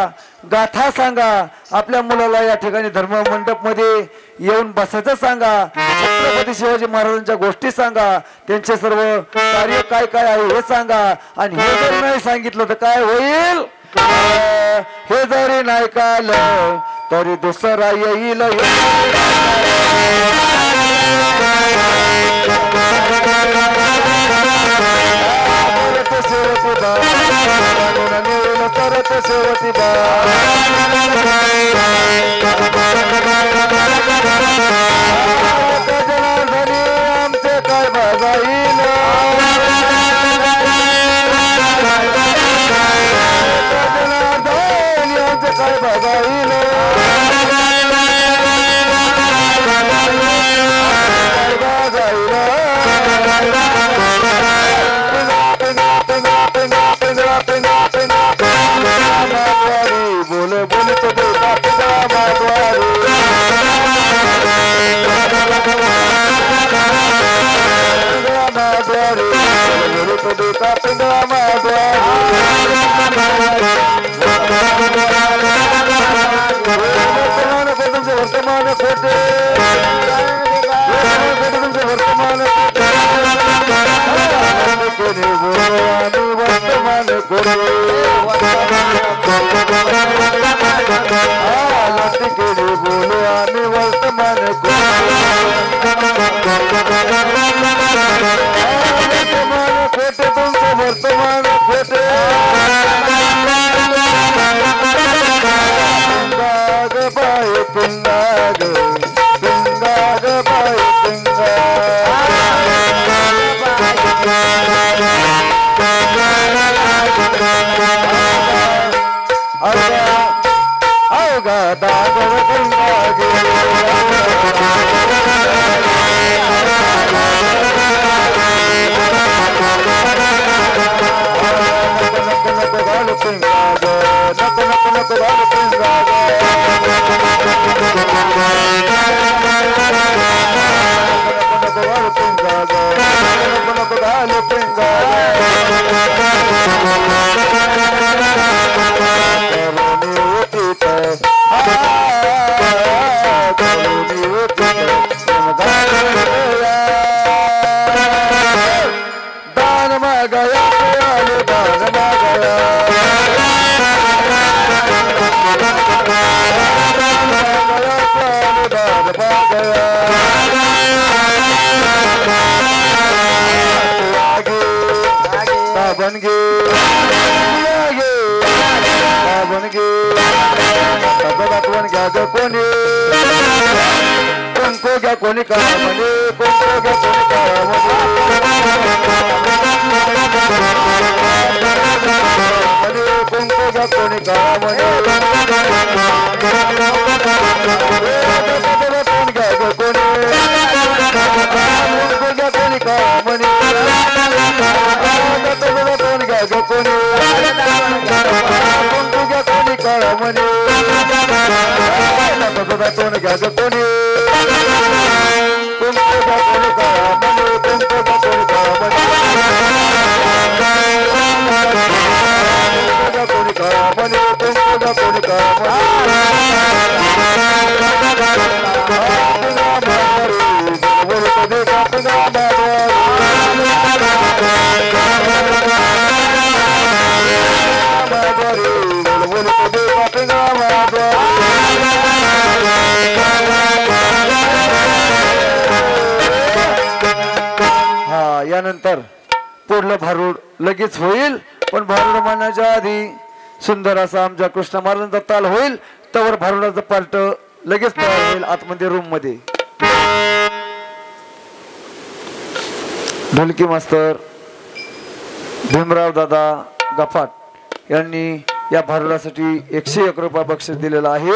गाथा सांगा आपल्या मुलाला या ठिकाणी धर्म मंडप मध्ये येऊन बसायचं सांगा छत्रपती शिवाजी महाराजांच्या गोष्टी सांगा त्यांचे सर्व कार्य काय काय आहे हे सांगा आणि हे जर नाही सांगितलं तर काय होईल हे जरी नाही काल तरी दुसरा येईल सरत शेवटी जनार्दनी आमचे काय बजाईल जनार्दनी आमचे काय बजाईल बोले बोले तो देता पिंगला माधवारी बोले तो देता पिंगला माधवारी तुमचे वर्तमान खोटे तुमचे वर्तमान कोणी बोलो आणि वर्तमान कोणी केले बोलो आम्ही वर्तमान वर्तमान खोटे तुमचं वर्तमान खोटे गा दागर गंगा गे कोणी का म्हणे कोणी का यानंतर पुढलं भारूड लगेच होईल, पण भारूड म्हणण्याच्या आधी सुंदर असा आमच्या कृष्ण महाराजांचा ताल होईल, तवर भारूडाचं पार्ट लगेच तयार होईल आतमध्ये रूम मध्ये. ढोलकी मास्तर भीमराव दादा गफाट यांनी या भारूडासाठी 101 रुपये बक्षीस दिलेलं आहे.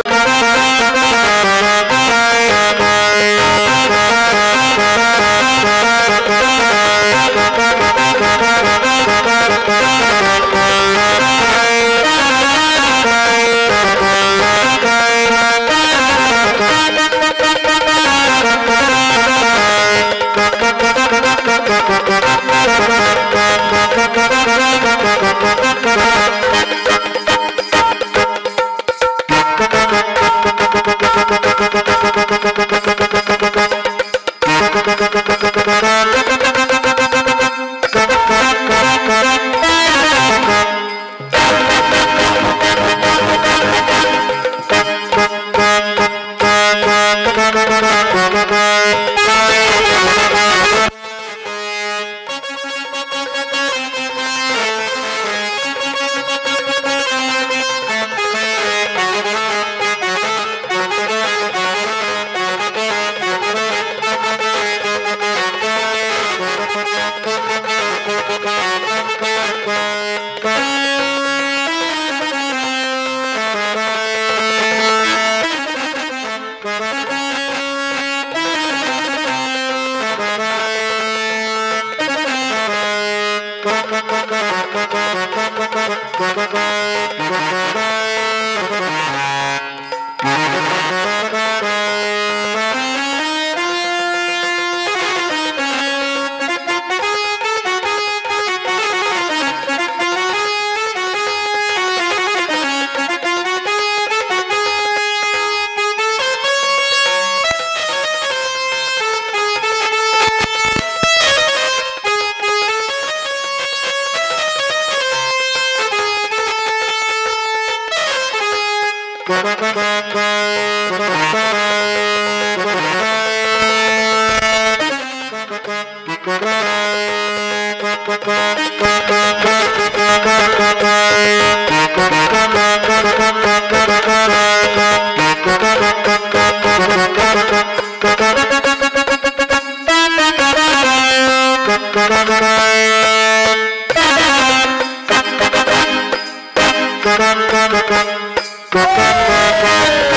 Oh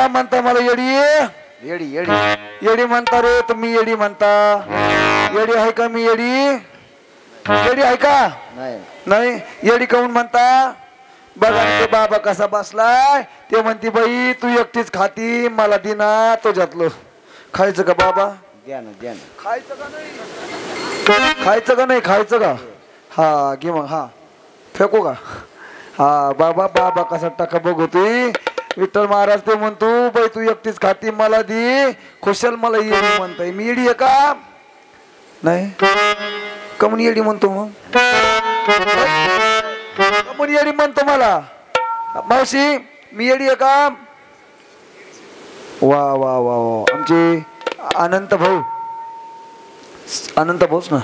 का म्हणता मला येडी? येडी येडी येडी म्हणता रे तुम्ही, येडी म्हणता. येडी आहे का मी येडी? येडी आहे का? नाही नाही. येडी काऊन म्हणता? बघा ते बाबा कसा बसलाय. ते म्हणते बाई तू एकटीच खाती, मला दिना तुझ्यातलं. खायचं का बाबा? द्या ना खायचं का नाही? खायचं का नाही? खायचं का? हा घे मग. हा फेकू का? हा बाबा बाबा कसा टाका बघतोय. विठ्ठल महाराज ते म्हणतो बाई तू एकटीच खाती, मला दे. खुशाल मला येडी म्हणताय. मी येडी आहे का? नाही. कमून येडी म्हणतो मग? कमून येडी म्हणतो मला? मावशी मी येडी आहे का? वा वा वा वा. आमचे अनंत भाऊच ना.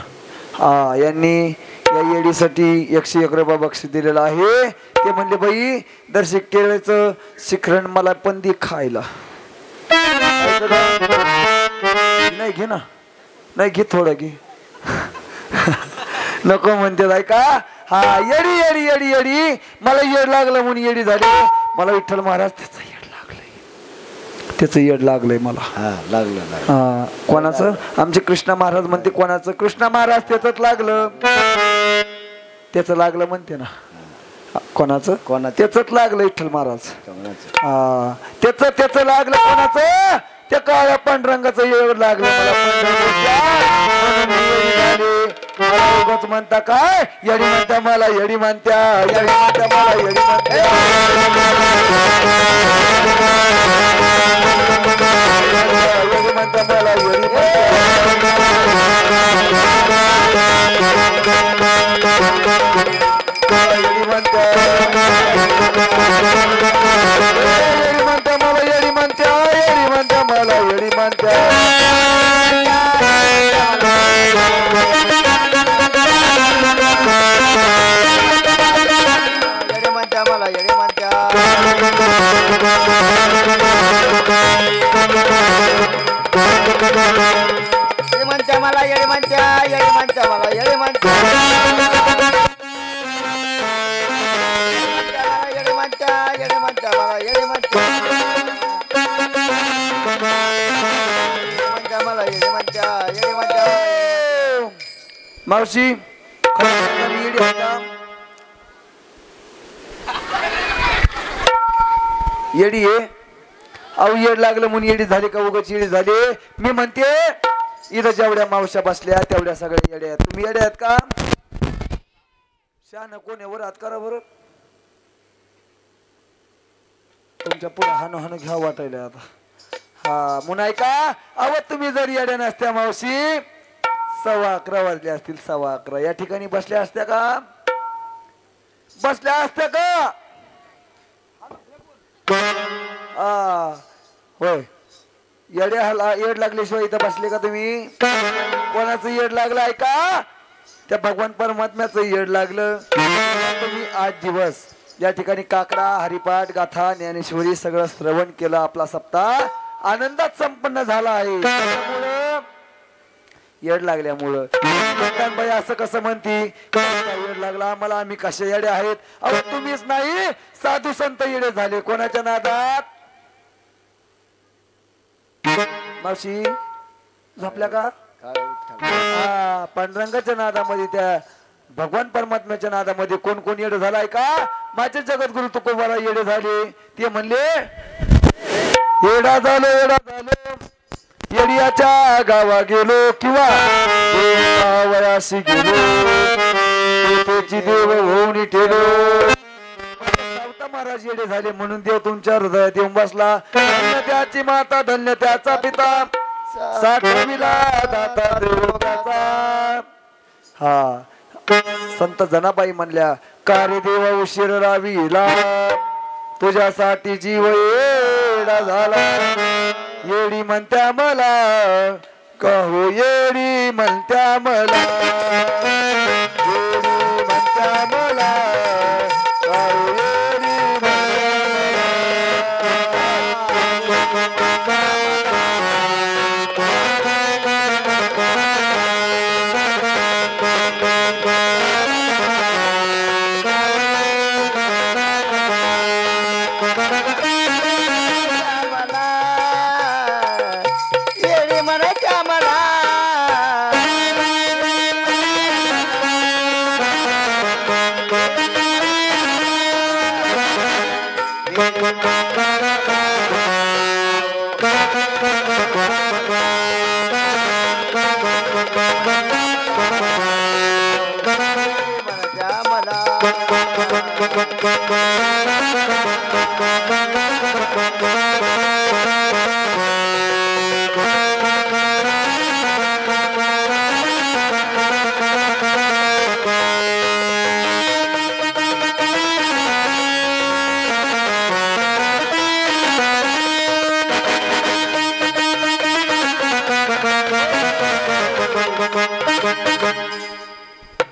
हा यांनी या येडीसाठी 101 रुपये बक्षीस दिलेलं आहे. ते म्हणले बाई दर्शक केळीचं शिखरण मला पण दे खायला. नाही घे ना. नाही घे थोडं घे. नको म्हणते जाय का? हा येडी येडी येडी येडी. मला येड लागलं म्हणून येडी झाली. मला विठ्ठल महाराज त्याचं येड लागलंय. त्याचं येड लागलंय मला. हा लागलं हा कोणाचं? आमचे कृष्णा महाराज म्हणते कोणाचं? कृष्णा महाराज त्याच लागलं. त्याचं लागलं म्हणते ना. कोणाचं? त्याच लागलं विठ्ठल महाराज. हा त्याच लागलं. कोणाचं? त्या काळ्या पांढरंगाचं येड लागलं मला उगाच म्हणता काय? येडी म्हणत्या मला, येडी म्हणत्या, येडी म्हणत्या मला, येडी म्हणत्या. येडी म्हणत्या मला, येडी म्हणत्या. येडी म्हणत्या मला, येडी म्हणत्या, येडी म्हणत्या मला, येडी म्हणत्या. मला येडी म्हणत्या, येडी म्हणत्या मला, येडी म्हणत्या. येडी म्हणत्या, येडी म्हणत्या मला, येडी म्हणत्या. मला येडी म्हणत्या, येडी म्हणत्या. मावशी येडी आहे का? येडी आहे. अहो येड लागलं म्हणून येडी झाली का? उगाच येडी झाली. मी म्हणते इथं जेवढ्या मावश्या बसल्या तेवढ्या सगळ्या येड्या आहेत. तुम्ही येड्या आहेत का? शान कोण आहे? वर हात करा बरं. तुमच्या पुढे हानो हानो घ्या वाटायला आता. हा म्हणून ऐका. अहो तुम्ही जर येड्या नसत्या मावशी 11:15 वाजले असतील. 11:15 या ठिकाणी बसल्या असत्या का? बसल्या असत्या का? होय. येड लागल्याशिवाय इथं बसले का तुम्ही? कोणाचं येड लागलं आहे का? त्या भगवान परमात्म्याचं येड लागलं. तुम्ही 8 दिवस या ठिकाणी काकडा, हरिपाठ, गाथा, ज्ञानेश्वरी सगळं श्रवण केलं. आपला सप्ताह आनंदात संपन्न झाला आहे. येड लागल्यामुळं बाई असं कसं म्हणती? येड लागला आम्हाला, आम्ही कसे येडे आहेत? अहो तुम्हीच नाही, साधू संत येडे झाले. कोणाच्या नादात? मावशी झोपल्या का? पांडुरंगाच्या नादामध्ये, त्या भगवान परमात्म्याच्या नादामध्ये कोण कोण येडे झालाय का? माझे जगद्गुरु तुकोबारा येडे झाले. ते म्हणले येडा झालो, येडा झालो, येडियाच्या गावा गेलो किंवा वयाशी गेलो, त्याची देव होऊन ठेलो. महाराज येडे झाले म्हणून देव तुमच्या हृदयात येऊन बसला. धन्य त्याची माता, धन्य त्याचा पिता, साठविला दाता देव त्याचा. हा संत जनाबाई म्हणल्या का रे देवा उशीर रावीला, तुझ्यासाठी जीव येडा झाला. येडी म्हणत्या मला, कहो येडी म्हणत्या मला, येडी म्हणत्या मला, कहो येडी मला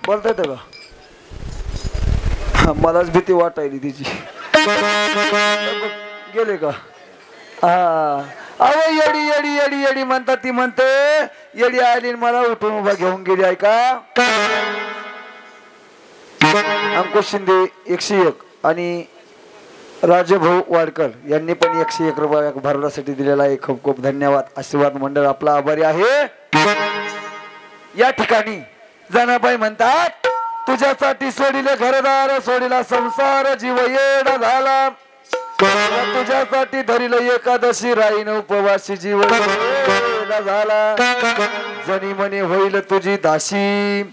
बोलता येतं का? मलाच भीती वाटायली तिची. गेले का? हा अहो येडी येडी येडी येडी म्हणतात ती म्हणते येडी आली आणि मला उठून उभा घेऊन गेली. ऐका अंकुश शिंदे 101 आणि राजभाऊ वाडकर यांनी पण 101 रुपया भरण्यासाठी दिलेला आहे. खूप खूप धन्यवाद. आशीर्वाद मंडळ आपला आभारी आहे. या ठिकाणी जनाबाई म्हणतात तुझ्यासाठी सोडिले घरदार सोडिला संसार जीव येडा झाला तुझ्यासाठी धरिल एकादशी राहीन उपवासी जीव येडा झाला जनी म्हणे होईल तुझी दासी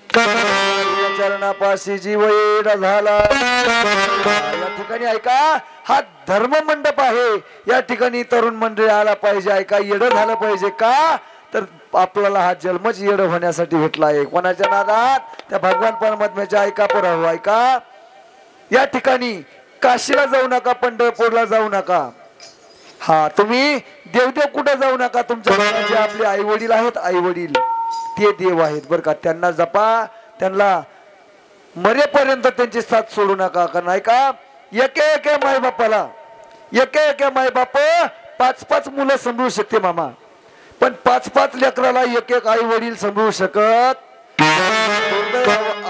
चरणापाशी जीव येडा झाला. या ठिकाणी ऐका हा धर्म मंडप आहे. या ठिकाणी तरुण मंडळी आला पाहिजे. ऐका येडं झालं पाहिजे का तर आपल्याला हा जन्मच येड होण्यासाठी भेटला आहे. कोणाच्या नादात त्या भगवान परमात्म्याच्या ऐका पराव. ऐका या ठिकाणी काशीला जाऊ नका पंढरपूरला जाऊ नका. हा तुम्ही देवदेव कुठं जाऊ नका. तुमच्या घरात जे आपले आई वडील आहेत आई वडील ते देव आहेत बरं का. त्यांना जपा त्यांना मरेपर्यंत त्यांची साथ सोडू नका. कारण ऐका एके माय बापाला एके माय बाप 5-5 मुलं सांभाळू शकते मामा पण 5-5 लेकराला एक आई वडील सांभाळू शकत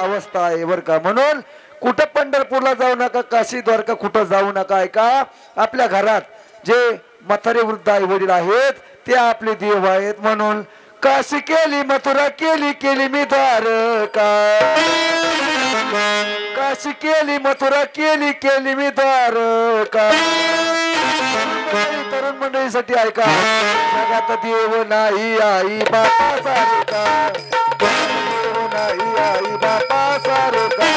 अवस्था आहे बर का. म्हणून कुठं पंढरपूरला जाऊ नका काशी द्वारका कुठं जाऊ नका. ऐका आपल्या घरात जे म्हातारे वृद्ध आई वडील आहेत ते आपले देव आहेत. म्हणून काशी केली मथुरा केली केली मी द्वारका काशी केली मथुरा केली केली मी द्वारका. तरुण मंडळीसाठी ऐका जगात देव नाही आई बापा सारखा देव नाही आई बापा सारखा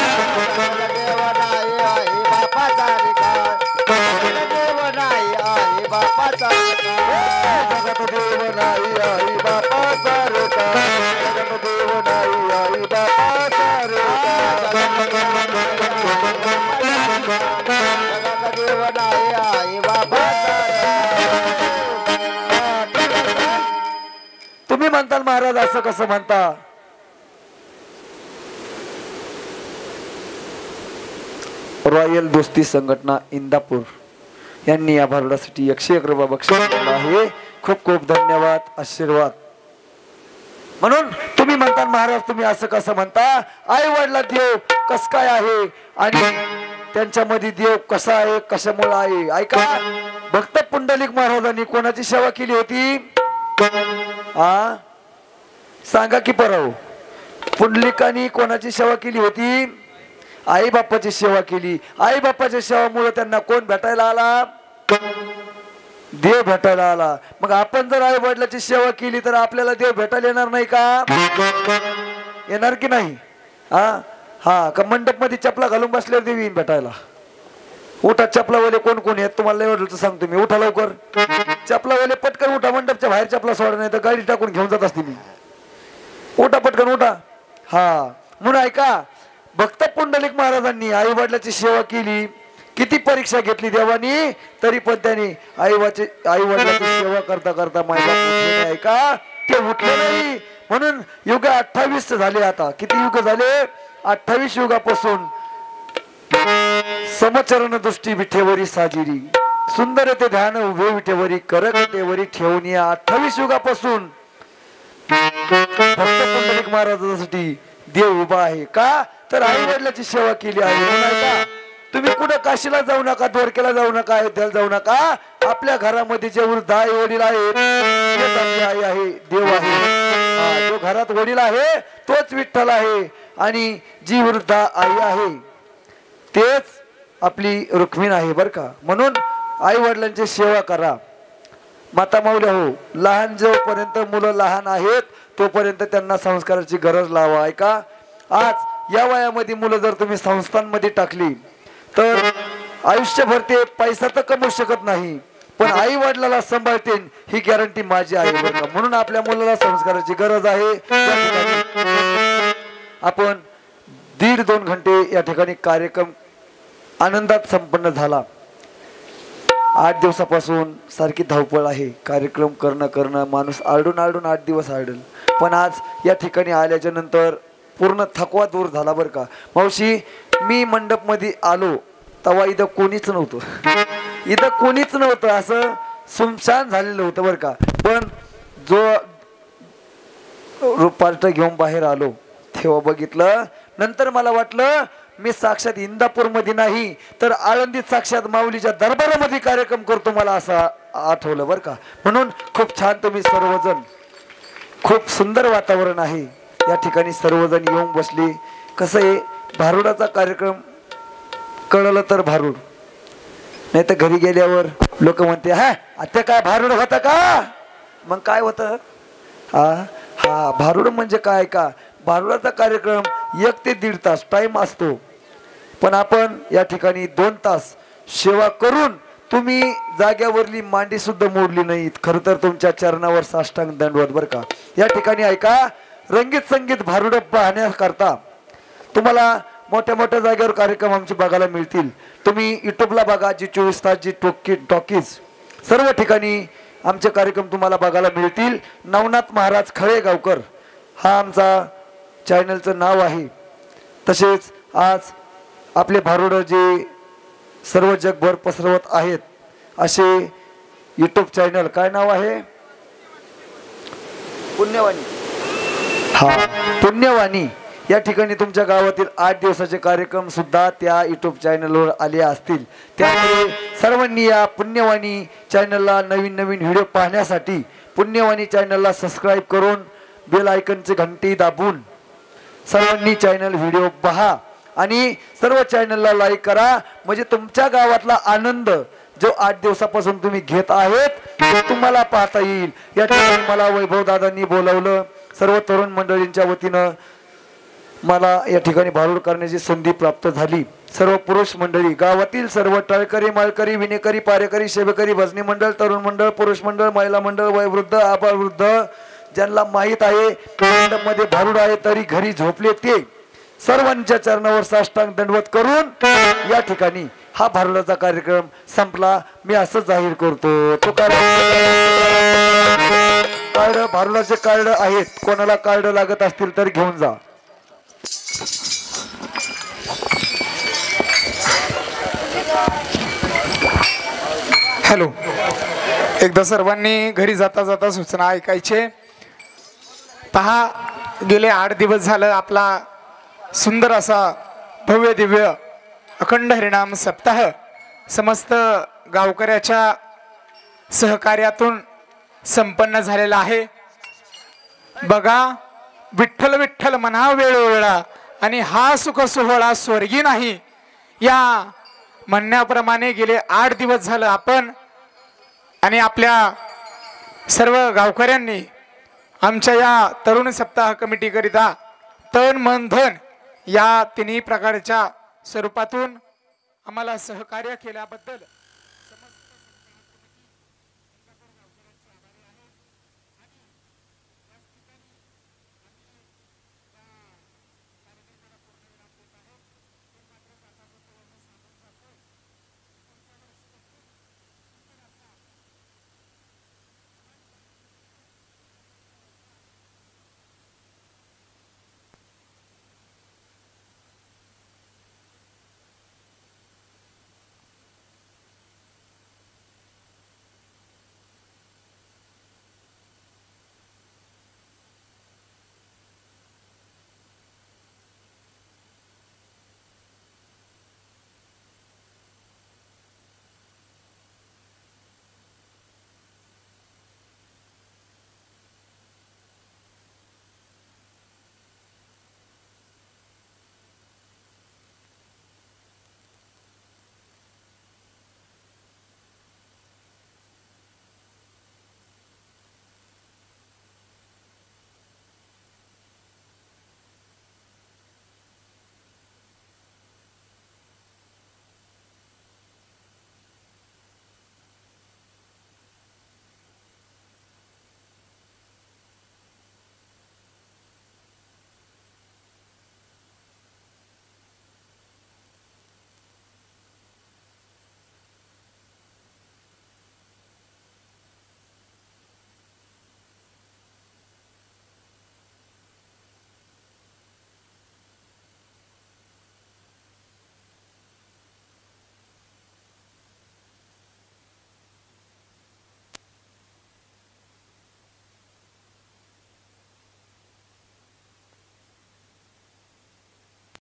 देव नाही आई बापा सारखा देव नाही आई बापा सारखा जगात देव नाही आई बापा सारखा जगात देव नाही आई बापा जगात देव नाही आई बापा तुम्ही म्हणताल महाराज असं कसं म्हणता. रॉयल दोस्ती संघटना इंदापूर यांनी या भारतासाठी 101 रुपये बक्षीस दिलं आहे. खूप खूप धन्यवाद आशीर्वाद. म्हणून तुम्ही म्हणता महाराज तुम्ही असं कसं म्हणता. आई वडिला देव कस काय आहे आणि त्यांच्यामध्ये देव कसा आहे कशामुळे आहे. ऐका भक्त पुंडलिक महाराजांनी कोणाची सेवा केली होती आ सांगा की पराव. पुंडलिकांनी कोणाची सेवा केली होती. आई बाप्पाची सेवा केली. आई बाप्पाच्या सेवामुळे त्यांना कोण भेटायला आला देव भेटायला आला. मग आपण जर आई वडिलाची सेवा केली तर आपल्याला देव भेटायला येणार नाही का. येणार की नाही. हा का मंडप मध्ये चपला घालून बसल्यावर देवी येईन भेटायला. उठा चपलावाले कोण कोण आहेत तुम्हाला एवढं सांगतो मी. उठा लवकर चपलावाले पटकन उठा. मंडपच्या बाहेर चपला सोडा नाही तर गाडी टाकून घेऊन जात असते मी. उठा पटकन उठा. हा म्हणून ऐका भक्त पुंडलिक महाराजांनी आई वडिलाची सेवा केली. किती परीक्षा घेतली देवानी तरी पण त्यांनी आई वडिलाची सेवा करता करता मायबाप ऐका ते उठले नाही. म्हणून युग 28 झाले. आता किती युग झाले 28 युगापासून समचरण दृष्टी विठेवरी साजिरी सुंदर ते ध्यान उभे विठेवरी करकटेवरी ठेवून या 28 युगापासून भक्त पुंडलिक महाराजांसाठी देव उभा आहे. का तर आई वडिलाची सेवा केली आहे. म्हणून का तुम्ही कुठं काशीला जाऊ नका द्वारकेला जाऊ नका अयोध्येला जाऊ नका. आपल्या घरामध्ये जे वृद्ध आई वडील आहेत तेच आपली आई आहे, देव आहे. जो घरात वडील आहे तोच विठ्ठल आहे आणि जी वृद्ध आई आहे तेच आपली रुक्मिणी आहे बरं का. म्हणून आई वडिलांची सेवा करा. माता माऊल्या हो, लहान जोपर्यंत मुलं लहान आहेत तोपर्यंत त्यांना संस्काराची गरज लावा. ऐका, आज या वयामध्ये मुलं जर तुम्ही संस्थांमध्ये टाकली तर आयुष्यभर ते पैसा तर कमवू शकत नाही, पण आई वडिलाला सांभाळतील ही गॅरंटी माझी आहे बरं का. म्हणून आपल्या मुलाला संस्काराची गरज आहे. आपण 1.5-2 घंटे या ठिकाणी कार्यक्रम आनंदात संपन्न झाला. 8 दिवसापासून सारखी धावपळ आहे. कार्यक्रम करणं माणूस आरडून 8 दिवस आरडल, पण आज या ठिकाणी आल्याच्या नंतर पूर्ण थकवा दूर झाला बरं का. मावशी, मी मंडप मध्ये आलो तेव्हा इथं कोणीच नव्हतं, असं सुमशान झालेलं होतं बरं का. पण जो पार्ट घेऊन बाहेर आलो तेव्हा बघितलं, नंतर मला वाटलं मी साक्षात इंदापूर मध्ये नाही तर आळंदीत साक्षात माऊलीच्या दरबारामध्ये कार्यक्रम करतो, मला असं आठवलं बरं का. म्हणून खूप छान तुम्ही सर्वजण, खूप सुंदर वातावरण आहे या ठिकाणी, सर्वजण येऊन बसले. कसं आहे, भारुडाचा कार्यक्रम कळलं तर भारूड, नाही तर घरी गेल्यावर लोक म्हणते हा आता काय भारूड होता का. मग काय होतं, हा भारूड म्हणजे काय का, भारुडाचा कार्यक्रम 1 ते 1.5 तास टाइम असतो, पण आपण या ठिकाणी 2 तास सेवा करून तुम्ही जाग्यावरली मांडी सुद्धा मोडली नाहीत. खर तर तुमच्या चरणावर साष्टांग दंडवत बरं का. या ठिकाणी ऐका, रंगीत संगीत भारुड पाहण्याकरता तुम्हाला मोठ्या मोठ्या जागेवर कार्यक्रम आमचे बघायला मिळतील. तुम्ही युट्यूबला बघा, जी 24 तास, जी टॉकीज, सर्व ठिकाणी आमचे कार्यक्रम तुम्हाला बघायला मिळतील. नवनाथ महाराज खळेगावकर हा आमचा चॅनलचं नाव आहे. तसेच आज आपले भारुड जे सर्व जगभर पसरवत आहेत असे युट्यूब चॅनल, काय नाव आहे, पुण्यवाणी. हा, पुण्यवाणी. या ठिकाणी तुमच्या गावातील 8 दिवसाचे कार्यक्रम सुद्धा त्या युट्यूब चॅनलवर आले असतील. त्यामुळे सर्वांनी या पुण्यवाणी चॅनलला नवीन व्हिडिओ पाहण्यासाठी पुण्यवाणी चॅनलला सबस्क्राईब करून बेल आयकॉनची घंटी दाबून सर्वांनी चॅनल व्हिडिओ पहा आणि सर्व चॅनलला लाईक करा. म्हणजे तुमच्या गावातला आनंद जो 8 दिवसापासून तुम्ही घेत आहेत तो तुम्हाला पाहता येईल. या ठिकाणी मला वैभव दादांनी बोलावलं. सर्व तरुण मंडळींच्या वतीनं मला या ठिकाणी भारूड करण्याची संधी प्राप्त झाली. सर्व पुरुष मंडळी, गावातील सर्व टाळकरी, माळकरी, विनेकरी, पारेकरी, सेवेकरी, भजनी मंडळ, तरुण मंडळ, पुरुष मंडळ, महिला मंडळ, वयोवृद्ध, आबालवृद्ध, ज्यांना माहीत आहे मंडप मध्ये भारूड आहे तरी घरी झोपले ते सर्वांच्या चरणावर साष्टांग दंडवत करून या ठिकाणी हा भारुडाचा कार्यक्रम संपला. मी असं जाहीर करतो. तो कार्ड, भारुडाचे कार्ड आहेत, कोणाला कार्ड लागत असतील तर घेऊन जा. हॅलो, एकदा सर्वांनी घरी जाता जाता सूचना ऐकायचे. पहा, गेले 8 दिवस झालं आपला सुंदर असा भव्य दिव्य अखंड हरिनाम सप्ताह समस्त गावकऱ्याच्या सहकार्यातून संपन्न झालेला आहे. बघा, विठ्ठल विठ्ठल म्हणा वेळोवेळा आणि हा सुख सोहळा स्वर्गी नाही, या म्हणण्याप्रमाणे गेले 8 दिवस झालं आपण आणि आपल्या सर्व गावकऱ्यांनी आमच्या या तरुण सप्ताह कमिटीकरिता तन मन धन या 3 प्रकारच्या स्वरूपातून आम्हाला सहकार्य केल्याबद्दल